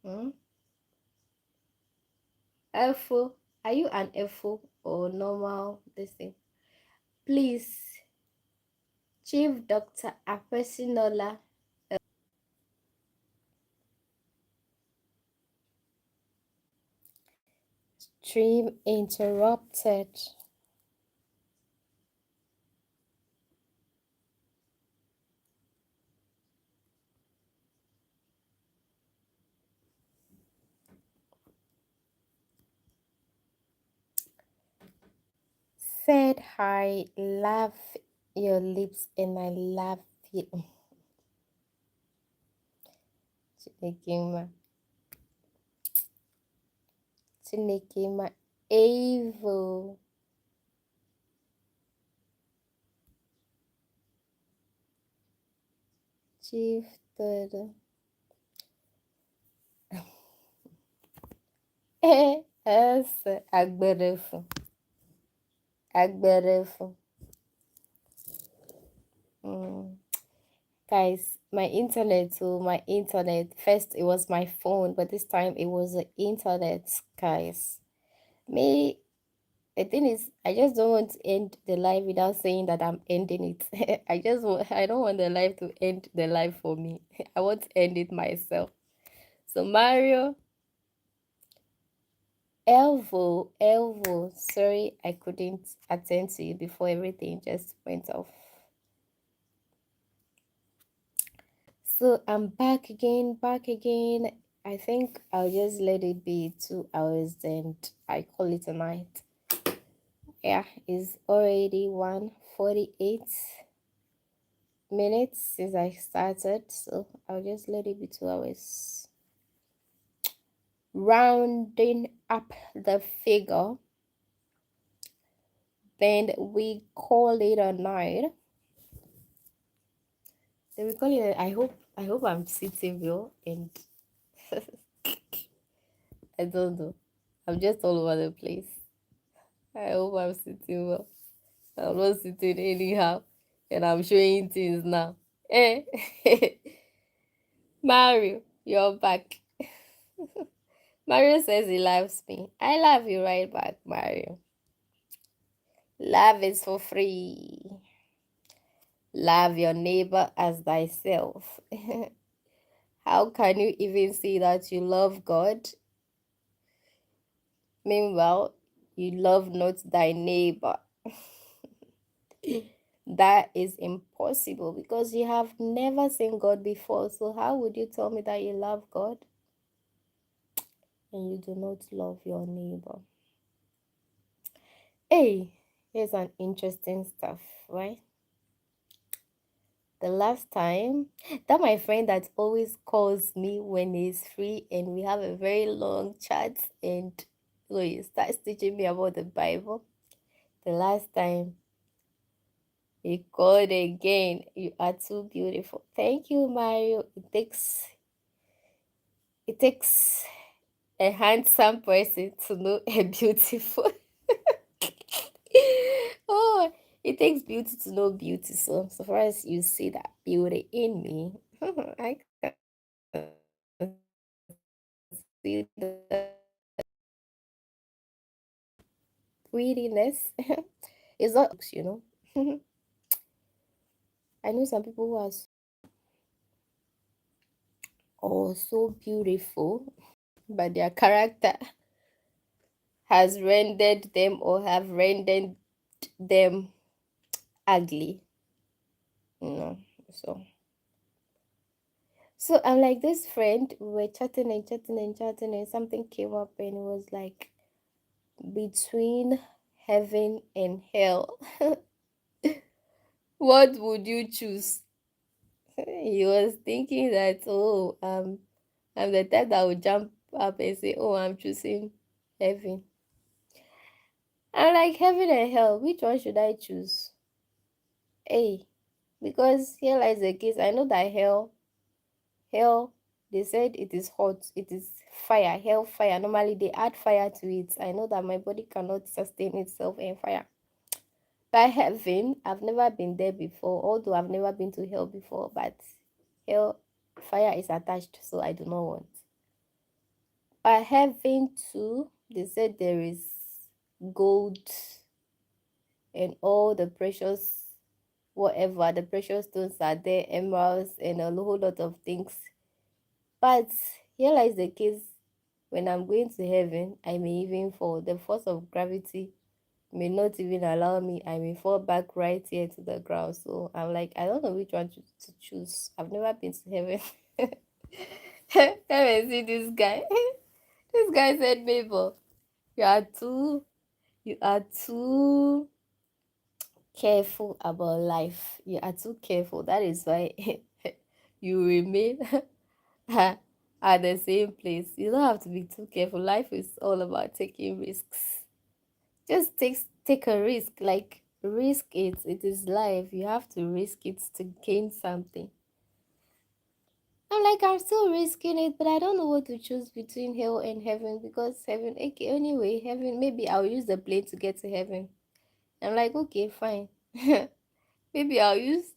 Hmm? Elfo, are you an Elfo or normal this thing? Please, Chief Dr. Apesinola. Stream interrupted. Said hi, love your lips and I love you. Chinekima. Chinekima. Avo. Chief Dodo. Essa. Agberefo. Agberefo. Guys, my internet. First, it was my phone, but this time it was the internet, guys. Me, the thing is, I just don't want to end the live without saying that I'm ending it. I don't want the live to end the live for me. I want to end it myself. So, Mario, Elvo, sorry, I couldn't attend to you before everything just went off. So I'm back again. I think I'll just let it be 2 hours and I call it a night. Yeah, it's already 1:48 minutes since I started, so I'll just let it be 2 hours. Rounding up the figure, then we call it a night. Then we call it. I hope I'm sitting well, and I don't know. I'm just all over the place. I hope I'm sitting well. I'm not sitting anyhow, and I'm showing things now. Eh, Mario, you're back. Mario says he loves me. I love you right back, Mario. Love is for free. Love your neighbor as thyself. How can you even say that you love God? Meanwhile, you love not thy neighbor. That is impossible because you have never seen God before. So, how would you tell me that you love God and you do not love your neighbor? Hey, here's an interesting stuff, right? The last time that my friend that always calls me when he's free and we have a very long chat and he starts teaching me about the Bible. The last time he called again, you are too beautiful. Thank you, Mario. It takes a handsome person to know a beautiful. Oh, it takes beauty to know beauty. So far as you see that beauty in me, I can see the prettiness. It's not looks, I know some people who are so beautiful, but their character has rendered them or have rendered them ugly. You know. So I'm like this friend, we were chatting and chatting and chatting, and something came up and it was like between heaven and hell. What would you choose? He was thinking that, I'm the type that would jump up and say, oh, I'm choosing heaven. I'm like, heaven and hell, which one should I choose? Hey, because here lies the case. I know that hell, they said it is hot, it is fire, hell fire. Normally they add fire to it. I know that my body cannot sustain itself in fire. But heaven, I've never been there before, although I've never been to hell before, but hell fire is attached, so I do not want. But heaven too, they said there is gold and all the precious whatever, the precious stones are there, emeralds and a whole lot of things. But here lies the case, when I'm going to heaven, I may even fall. The force of gravity may not even allow me. I may fall back right here to the ground. So I'm like, I don't know which one to choose. I've never been to heaven. Let me see this guy. This guy said, Mabel, you are too careful about life. You are too careful. That is why you remain at the same place. You don't have to be too careful. Life is all about taking risks. Just take a risk. Like risk it. It is life. You have to risk it to gain something. I'm like, I'm still risking it, but I don't know what to choose between hell and heaven because heaven, okay, anyway, heaven, maybe I'll use the plane to get to heaven. I'm like, okay, fine. Maybe I'll use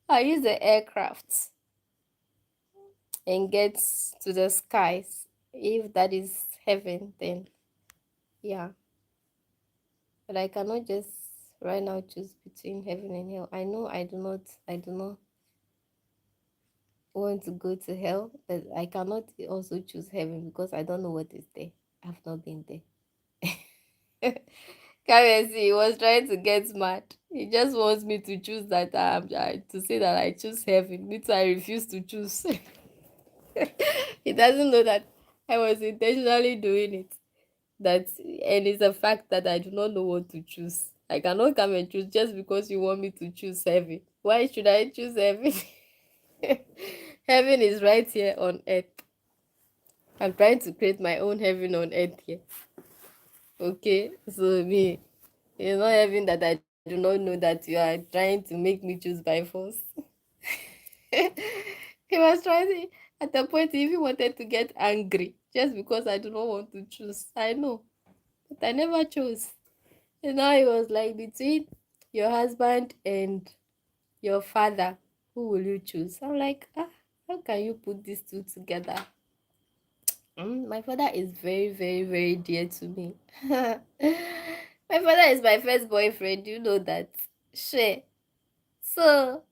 the aircraft and get to the skies. If that is heaven, then yeah. But I cannot just right now choose between heaven and hell. I know I do not want to go to hell, but I cannot also choose heaven because I don't know what is there. I've not been there. Come and see, he was trying to get mad. He just wants me to choose that to say that I choose heaven. Me too, I refuse to choose. He doesn't know that I was intentionally doing it. That, and it's a fact that I do not know what to choose. I cannot come and choose just because you want me to choose heaven. Why should I choose heaven? Heaven is right here on earth. I'm trying to create my own heaven on earth here. Okay, so me, it's not heaven that I do not know that you are trying to make me choose by force. He was trying to, at the point, he even wanted to get angry just because I do not want to choose. I know, but I never chose. And now he was like, between your husband and your father, who will you choose? I'm like, how can you put these two together? My father is very, very, very dear to me. My father is my first boyfriend. You know that. Sure. So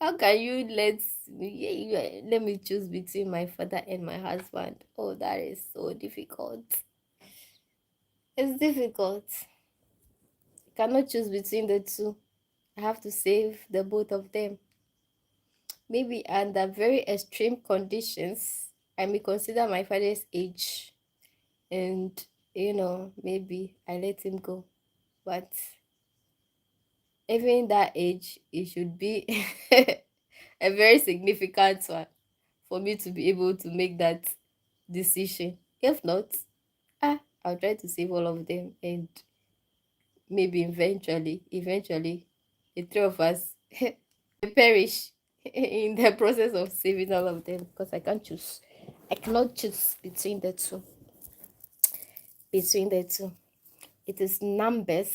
how can you let me choose between my father and my husband? Oh, that is so difficult. It's difficult. I cannot choose between the two. I have to save the both of them. Maybe under very extreme conditions, I may consider my father's age, and maybe I let him go. But even that age, it should be a very significant one for me to be able to make that decision. If not, I'll try to save all of them, and maybe eventually, the three of us may perish in the process of saving all of them, because I can't choose. I cannot choose between the two. Between the two, it is numbers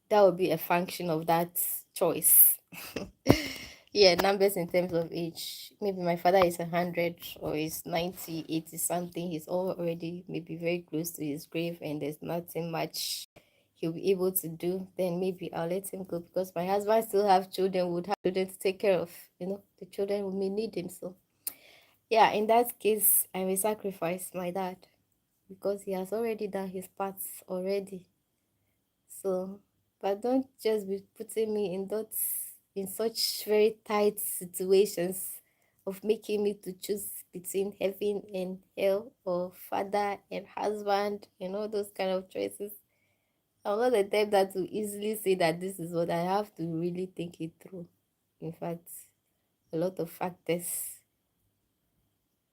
that will be a function of that choice. Yeah, numbers in terms of age. Maybe my father is 100 or is 90, 80 something. He's already maybe very close to his grave, and there's nothing much he'll be able to do. Then maybe I'll let him go, because my husband still have children, would have children to take care of. The children may need him. So yeah, in that case, I may sacrifice my dad, because he has already done his parts already. So, but don't just be putting me in such very tight situations of making me to choose between heaven and hell, or father and husband, and all those kind of choices. I'm not the type that will easily say that this is what I have to really think it through. In fact, a lot of factors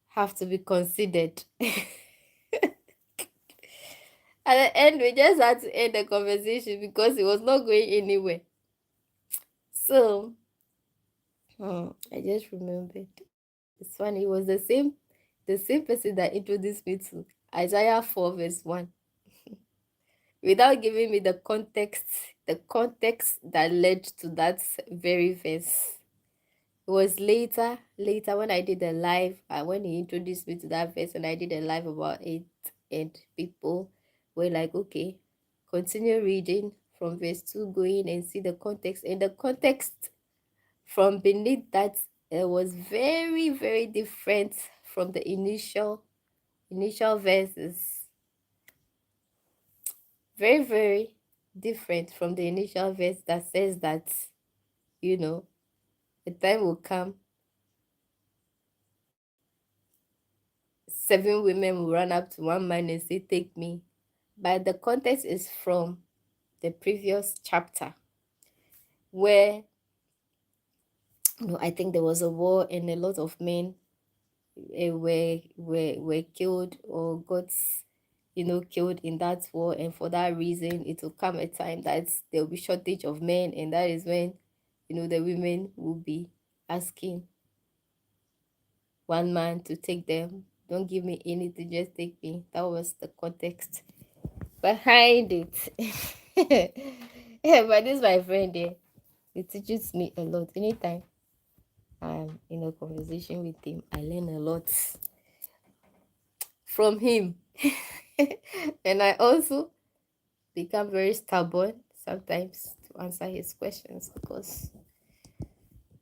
have to be considered. At the end, we just had to end the conversation because it was not going anywhere. So, I just remembered. It's funny. It was the same person that introduced me to Isaiah 4 verse 1, without giving me the context that led to that very verse. It was later when I did a live, when he introduced me to that verse, and I did a live about it, and people were like, okay, continue reading from verse 2, going and see the context. And the context from beneath that, it was very, very different from the initial verses. Very, very different from the initial verse that says that, you know, a time will come, 7 women will run up to one man and say, take me. But the context is from the previous chapter, where I think there was a war, and a lot of men were killed or got killed in that war, and for that reason it will come a time that there will be shortage of men, and that is when the women will be asking one man to take them. Don't give me anything, just take me. That was the context behind it. Yeah, but this my friend there, it teaches me a lot. Anytime I'm in a conversation with him, I learn a lot from him. And I also become very stubborn sometimes to answer his questions, because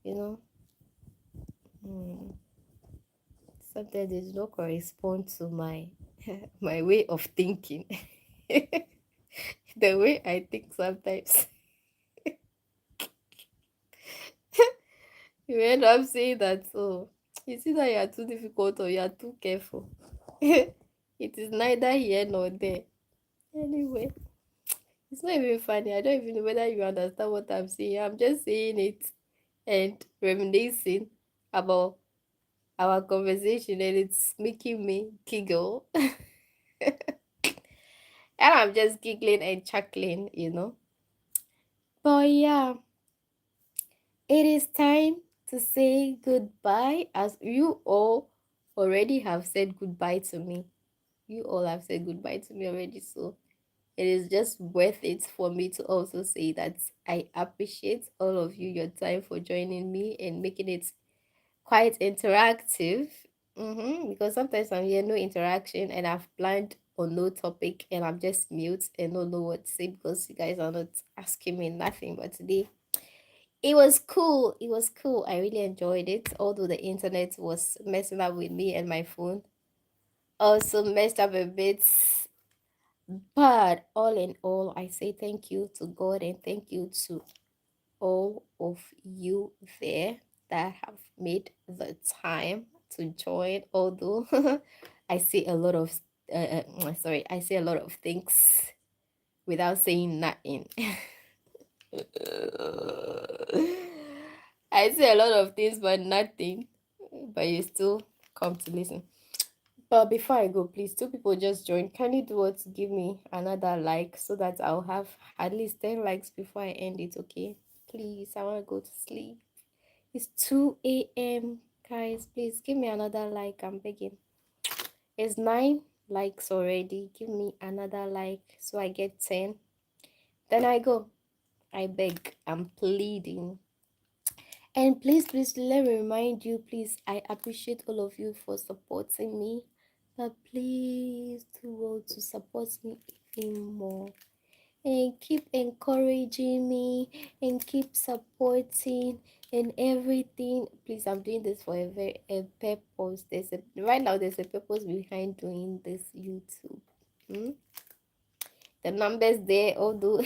you know mm, sometimes they do not correspond to my my way of thinking. The way I think sometimes. You end up saying that, oh, It's either you are too difficult or you are too careful. It is neither here nor there. Anyway, it's not even funny. I don't even know whether you understand what I'm saying. I'm just saying it and reminiscing about our conversation, and it's making me giggle. And I'm just giggling and chuckling. But yeah, it is time to say goodbye, as you all already have said goodbye to me. You all have said goodbye to me already, so it is just worth it for me to also say that I appreciate all of you, your time for joining me and making it quite interactive. Because sometimes I'm here, no interaction, and I've planned on no topic, and I'm just mute and don't know what to say because you guys are not asking me nothing. But today, it was cool. It was cool. I really enjoyed it, although the internet was messing up with me and my phone also messed up a bit. But all in all, I say thank you to God and thank you to all of you there that have made the time to join. Although I say a lot of, sorry, I say a lot of things without saying nothing. I say a lot of things but nothing, but you still come to listen. But before I go, please, two people just joined. Can you do what? Give me another like so that I'll have at least 10 likes before I end it, okay? Please, I want to go to sleep. It's 2 a.m. Guys, please give me another like. I'm begging. It's 9 likes already. Give me another like so I get 10. Then I go. I beg. I'm pleading. And please, please, let me remind you, please, I appreciate all of you for supporting me. But please do well to support me even more. And keep encouraging me and keep supporting and everything. Please, I'm doing this for a purpose. Right now there's a purpose behind doing this YouTube. Hmm? The numbers there, although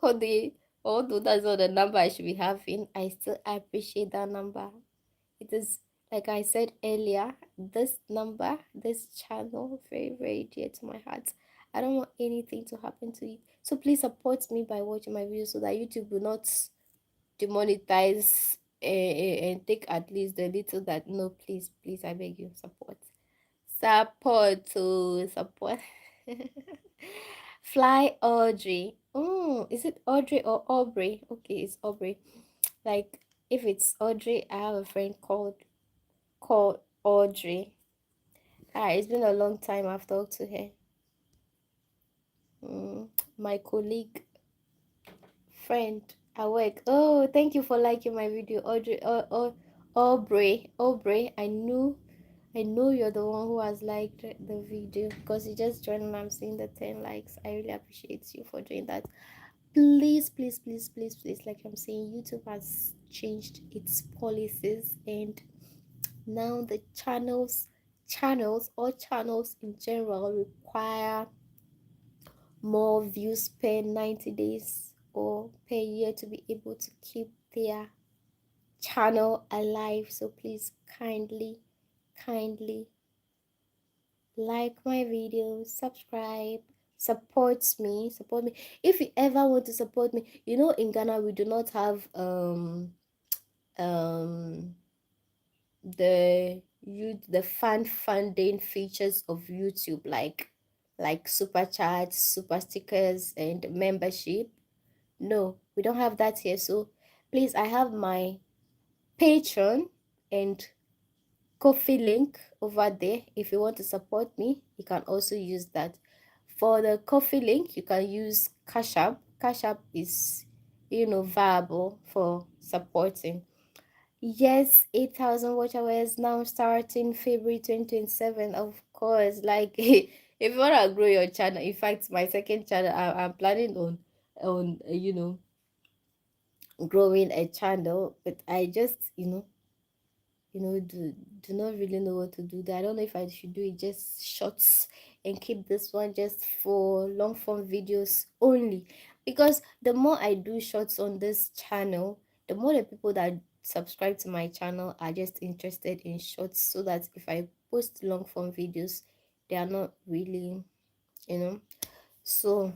although although that's not the number I should be having, I still appreciate that number. It is, like I said earlier, this number, this channel, very, very dear to my heart. I don't want anything to happen to it. So please support me by watching my videos so that YouTube will not demonetize and take at least the little that. No, please, please, I beg you, support. Support to support. Fly Audrey. Oh, is it Audrey or Aubrey? Okay, it's Aubrey. Like, if it's Audrey, I have a friend called Audrey. Ah, it's been a long time I've talked to her. My colleague, friend at work. Oh, thank you for liking my video, Audrey. Aubrey. I know you're the one who has liked the video because you just joined and I'm seeing the 10 likes. I really appreciate you for doing that. Please, please, please, please, please, like I'm saying, YouTube has changed its policies, and now the channels in general require more views per 90 days or per year to be able to keep their channel alive. So please kindly like my videos, subscribe, support me. If you ever want to support me, in Ghana we do not have um the funding features of YouTube, like super chats, super stickers, and membership. No, we don't have that here. So please, I have my Patreon and Coffee link over there. If you want to support me, you can also use that. For the Coffee link, you can use Cash App. Cash App is viable for supporting. Yes, 8,000 watch hours now starting February 2027. Of course, like if you want to grow your channel, in fact, my second channel, I'm planning on growing a channel, but I just do not really know what to do there. I don't know if I should do it just shorts and keep this one just for long form videos only, because the more I do shorts on this channel, the more the people that subscribe to my channel are just interested in shorts, so that if I post long form videos, they are not really, you know. So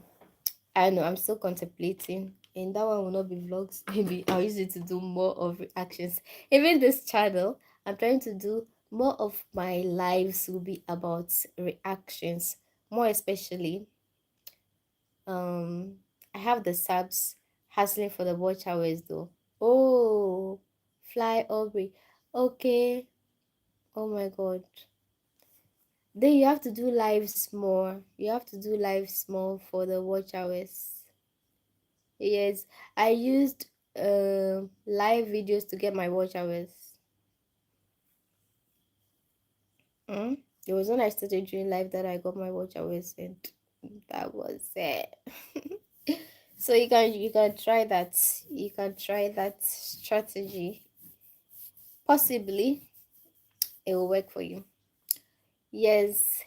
I know I'm still contemplating, and that one will not be vlogs. Maybe I'll use it to do more of reactions. Even this channel, I'm trying to do more of my lives will be about reactions, more especially. Um, I have the subs hustling for the watch hours though. Oh, Fly Aubrey. Okay. Oh my God. Then you have to do lives more. You have to do lives more for the watch hours. Yes, I used live videos to get my watch hours. Mm? It was when I started doing live that I got my watch hours, and that was it. So you can try that. You can try that strategy. Possibly it will work for you. Yes,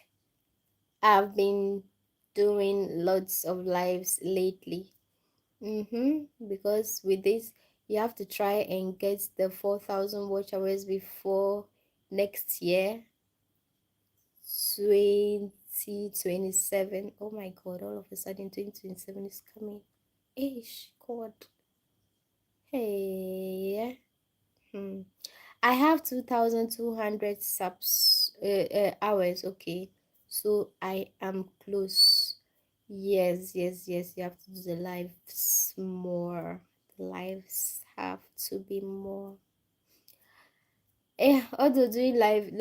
I've been doing lots of lives lately. Because with this, you have to try and get the 4,000 watch hours before next year, 2027. Oh my God, all of a sudden 2027 is coming. Ish, God. Hey. Hmm. I have 2,200 subs hours, okay. So I am close. Yes, yes, yes. You have to do the lives more. The lives have to be more. Although doing live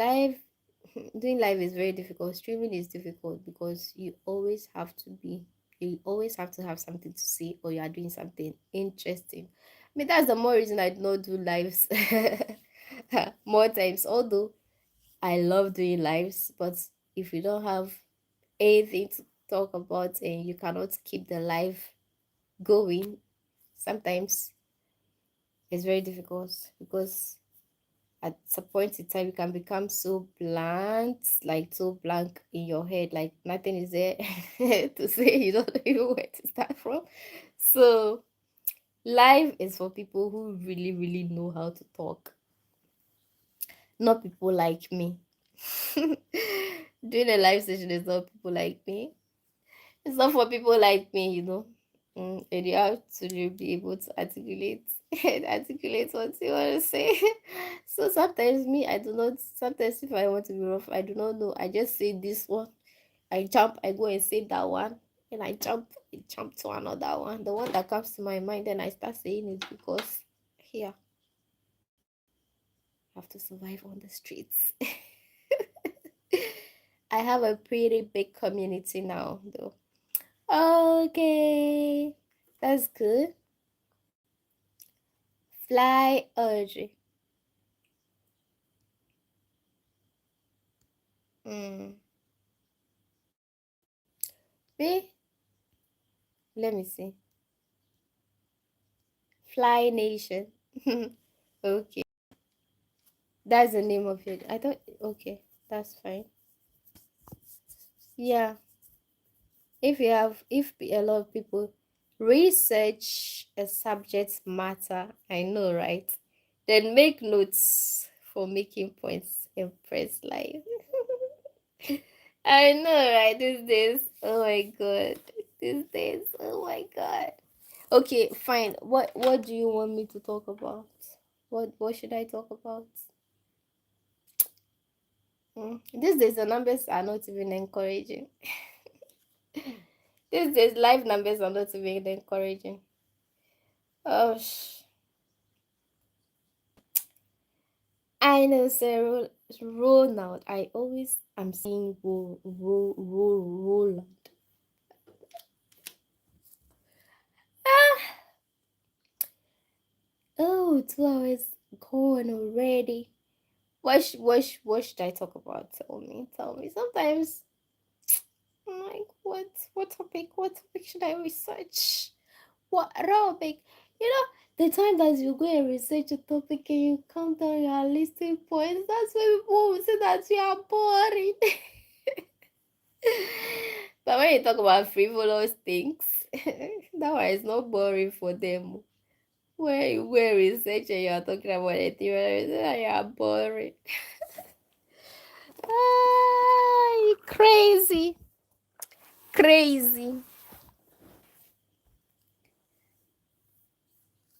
is very difficult. Streaming is difficult because you always have to have something to say, or you are doing something interesting. I mean, that's the more reason I do not do lives more times. Although I love doing lives, but if you don't have anything to talk about and you cannot keep the live going, sometimes it's very difficult, because at some point in time you can become so blunt, like so blank in your head, like nothing is there to say. You don't know even where to start from. So live is for people who really really know how to talk, not people like me. Doing a live session is not people like me. It's not for people like me, and you have to really be able to articulate articulate what you want to say. So sometimes me, I do not. Sometimes if I want to be rough, I do not know. I just say this one. I jump. I go and say that one, and I jump. I jump to another one. The one that comes to my mind, then I start saying it, because here I have to survive on the streets. I have a pretty big community now, though. Okay, that's good. Fly Audrey. Mm. B. Let me see. Fly Nation. Okay, that's the name of it. I thought. Okay, that's fine. Yeah, if a lot of people research a subject matter, I know, right? Then make notes for making points and press live. I know, right? These days, oh my God. These days, oh my God. Okay, fine. What do you want me to talk about? What should I talk about? These days the numbers are not even encouraging. These days live numbers are not even encouraging. Oh, I know, sir. Ronald. I always am saying Roland. Ah, oh, 2 hours gone already. What should I talk about? Tell me. Sometimes I'm like, what topic should I research? What topic? You know, the time that you go and research a topic and you count down your listing points, that's when people will say that you are boring. But when you talk about frivolous things, that one is not boring for them. where research and you're talking about a theory, you're boring. Ah, crazy, crazy.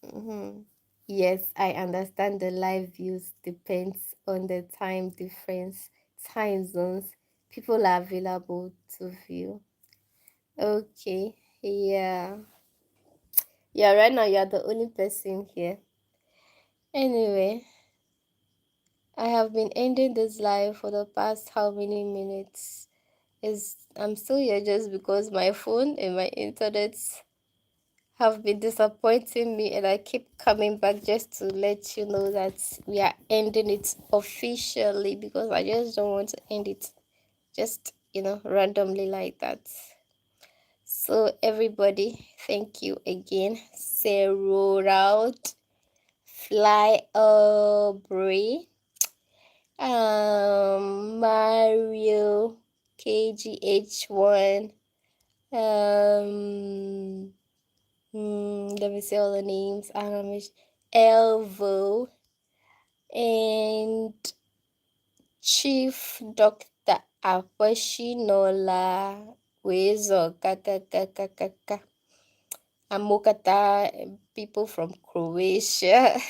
Mhm. Yes, I understand the live views depends on the time difference, time zones. People are available to view. Okay, yeah. Yeah, right now you're the only person here. Anyway, I have been ending this live for the past how many minutes? Is I'm still here just because my phone and my internet have been disappointing me, and I keep coming back just to let you know that we are ending it officially, because I just don't want to end it just randomly like that. So everybody, thank you again. Zero out, fly Aubrey, Mario, KGH1, let me see all the names. Elvo and Chief Doctor Apashinola Wezo Kakakakaka Amokata, people from Croatia.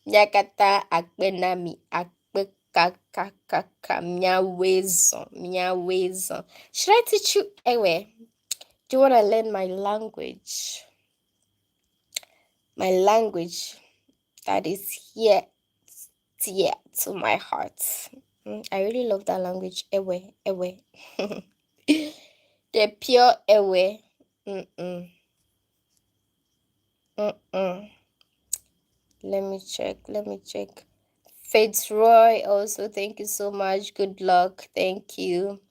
Nyakata Akbenami Akbekakakaka Miawezo. Should I teach you? Anyway, do you want to learn my language? My language that is here, dear to my heart. I really love that language. Ewe. The pure Ewe. Mm-mm. Mm-mm. Let me check. Fitzroy, also, thank you so much. Good luck. Thank you.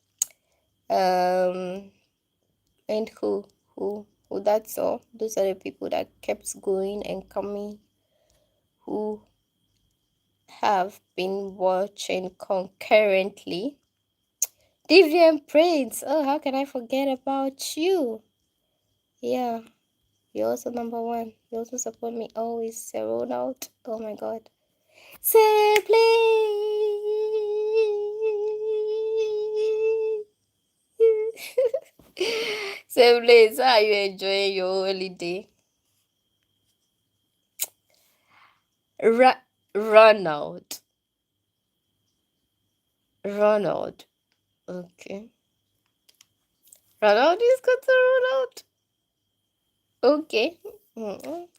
Um, and who? That's all. Those are the people that kept going and coming, who have been watching concurrently. Deviant Prince. Oh, how can I forget about you? Yeah, you're also number one. You also support me always. Ronald. Oh my god. Simply. Simply, so are you enjoying your holiday? Ronald. Ronald. Okay. Ronald is good to Ronald. Okay.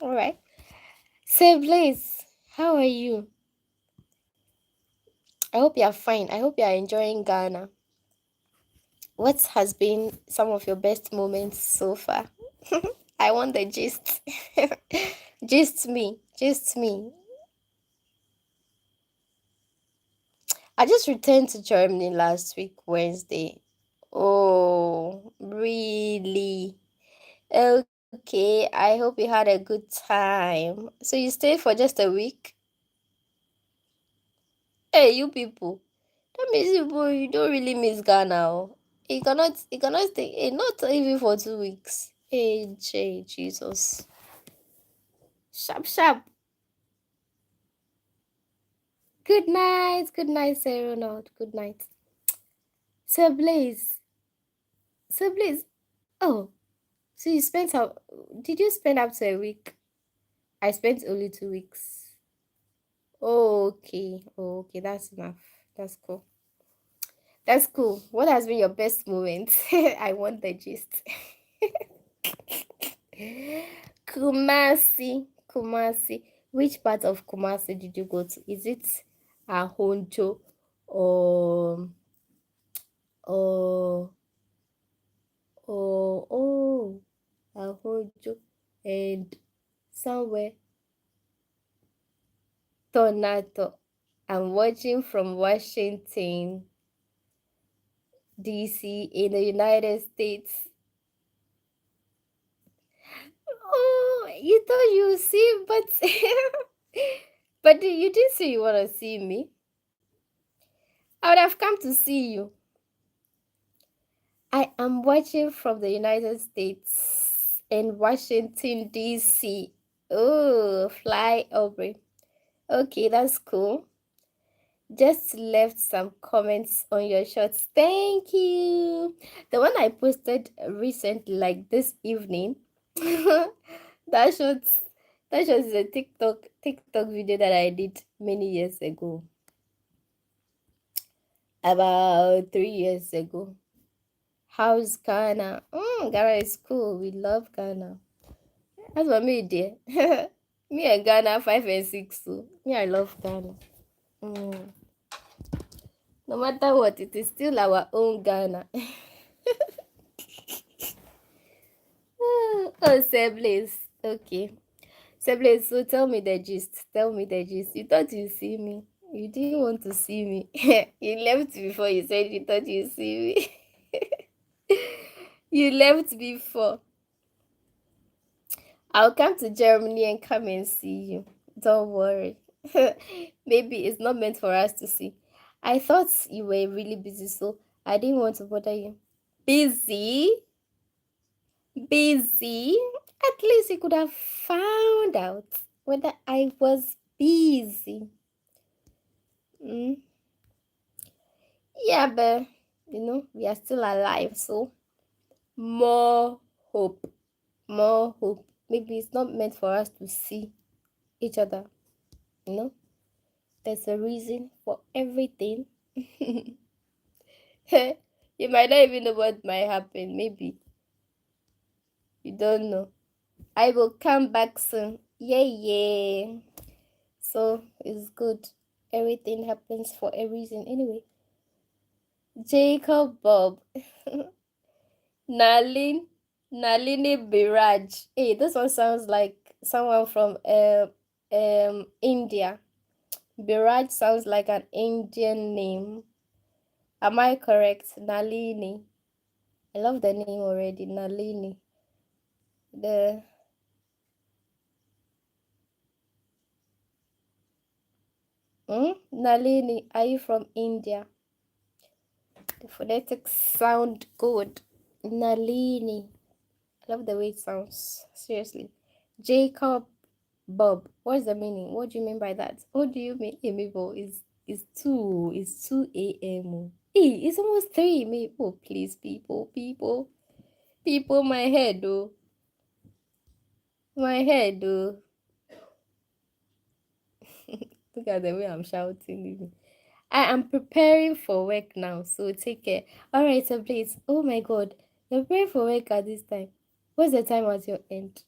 All right. Siblings, how are you? I hope you are fine. I hope you are enjoying Ghana. What has been some of your best moments so far? I want the gist. Gist me. I just returned to Germany last week, Wednesday. Oh, really? Okay, I hope you had a good time. So you stayed for just a week? Hey, you people. That means you don't really miss Ghana. Oh. You cannot stay, not even for 2 weeks. Hey, Jesus. Sharp, sharp. Good night, Sir Ronald. Good night. Sir Blaze. Sir Blaze. Oh, so you spent how? Did you spend up to a week? I spent only 2 weeks. Oh, okay. Oh, okay. That's enough. That's cool. That's cool. What has been your best moment? I want the gist. Kumasi. Which part of Kumasi did you go to? Is it Ahonjo or or oh Ahonjo and somewhere Tornado? I'm watching from Washington, DC in the United States. Oh, you thought you would see, but but you didn't say you want to see me. I would have come to see you. I am watching from the United States in Washington, D.C. Oh, fly over. Okay, that's cool. Just left some comments on your shorts. Thank you. The one I posted recently, like this evening, that shorts, that shorts is a TikTok video that I did many years ago, about 3 years ago. How's Ghana? Ghana is cool. We love Ghana. That's what me dear. Me and Ghana 5 and 6 too. Me, I love Ghana. Mm. No matter what, it is still our own Ghana. Oh, Seblaze. Okay. Seblaze, so tell me the gist. Tell me the gist. You thought you see me. You didn't want to see me. You left before you said you thought you see me. You left before. I'll come to Germany and come and see you. Don't worry. Maybe it's not meant for us to see. I thought you were really busy, so I didn't want to bother you. Busy? Busy? At least you could have found out whether I was busy. Mm. Yeah, but we are still alive, so more hope. More hope. Maybe it's not meant for us to see each other, you know? There's a reason for everything. You might not even know what might happen. Maybe you don't know. I will come back soon. Yeah, yeah. So it's good. Everything happens for a reason. Anyway, Jacob Bob, Nalin, Nalini Biraj. Hey, this one sounds like someone from India. Biraj sounds like an Indian name. Am I correct? Nalini. I love the name already. Nalini. The Nalini, are you from India? The phonetics sound good. Nalini. I love the way it sounds. Seriously. Jacob Bob. What's the meaning? What do you mean by that? What do you mean? Hey, Mabel, it's 2 a.m. Hey, it's almost 3. Mabel, please, people, my head, oh. My head, oh. Look at the way I'm shouting. Even. I am preparing for work now, so take care. All right, so please. Oh my God, you're preparing for work at this time. What's the time at your end?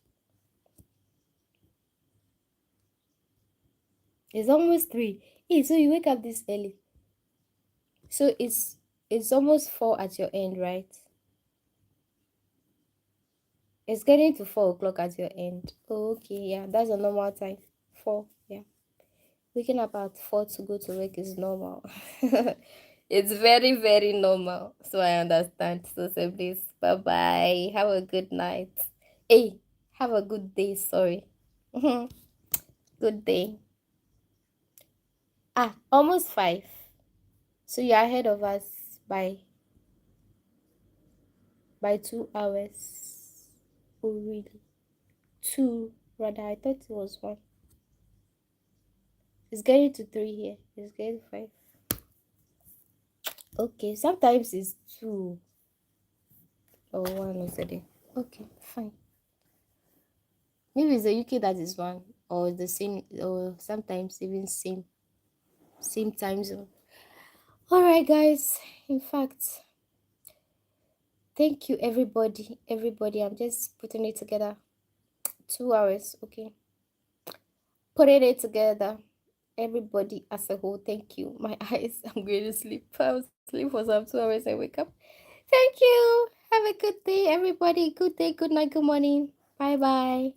It's almost 3. Hey, so you wake up this early. So it's almost 4 at your end, right? It's getting to 4 o'clock at your end. Oh, okay, yeah, that's a normal time. 4, yeah. Waking up at 4 to go to work is normal. It's very, very normal. So I understand. So say please, bye bye. Have a good night. Hey, have a good day. Sorry. Good day. Almost 5. So you're ahead of us by 2 hours. Oh, really? 2, rather. I thought it was 1. It's getting to 3 here. It's getting 5. Okay, sometimes it's 2 or 1 yesterday. Okay, fine. Maybe it's the UK that is 1 or the same, or sometimes even same time zone. All right, guys. In fact, thank you, everybody. I'm just putting it together. 2 hours, okay. Putting it together. Everybody as a whole, thank you. My eyes, I'm going to sleep. I'll sleep for some 2 hours and wake up. Thank you. Have a good day, everybody. Good day, good night, good morning. Bye bye.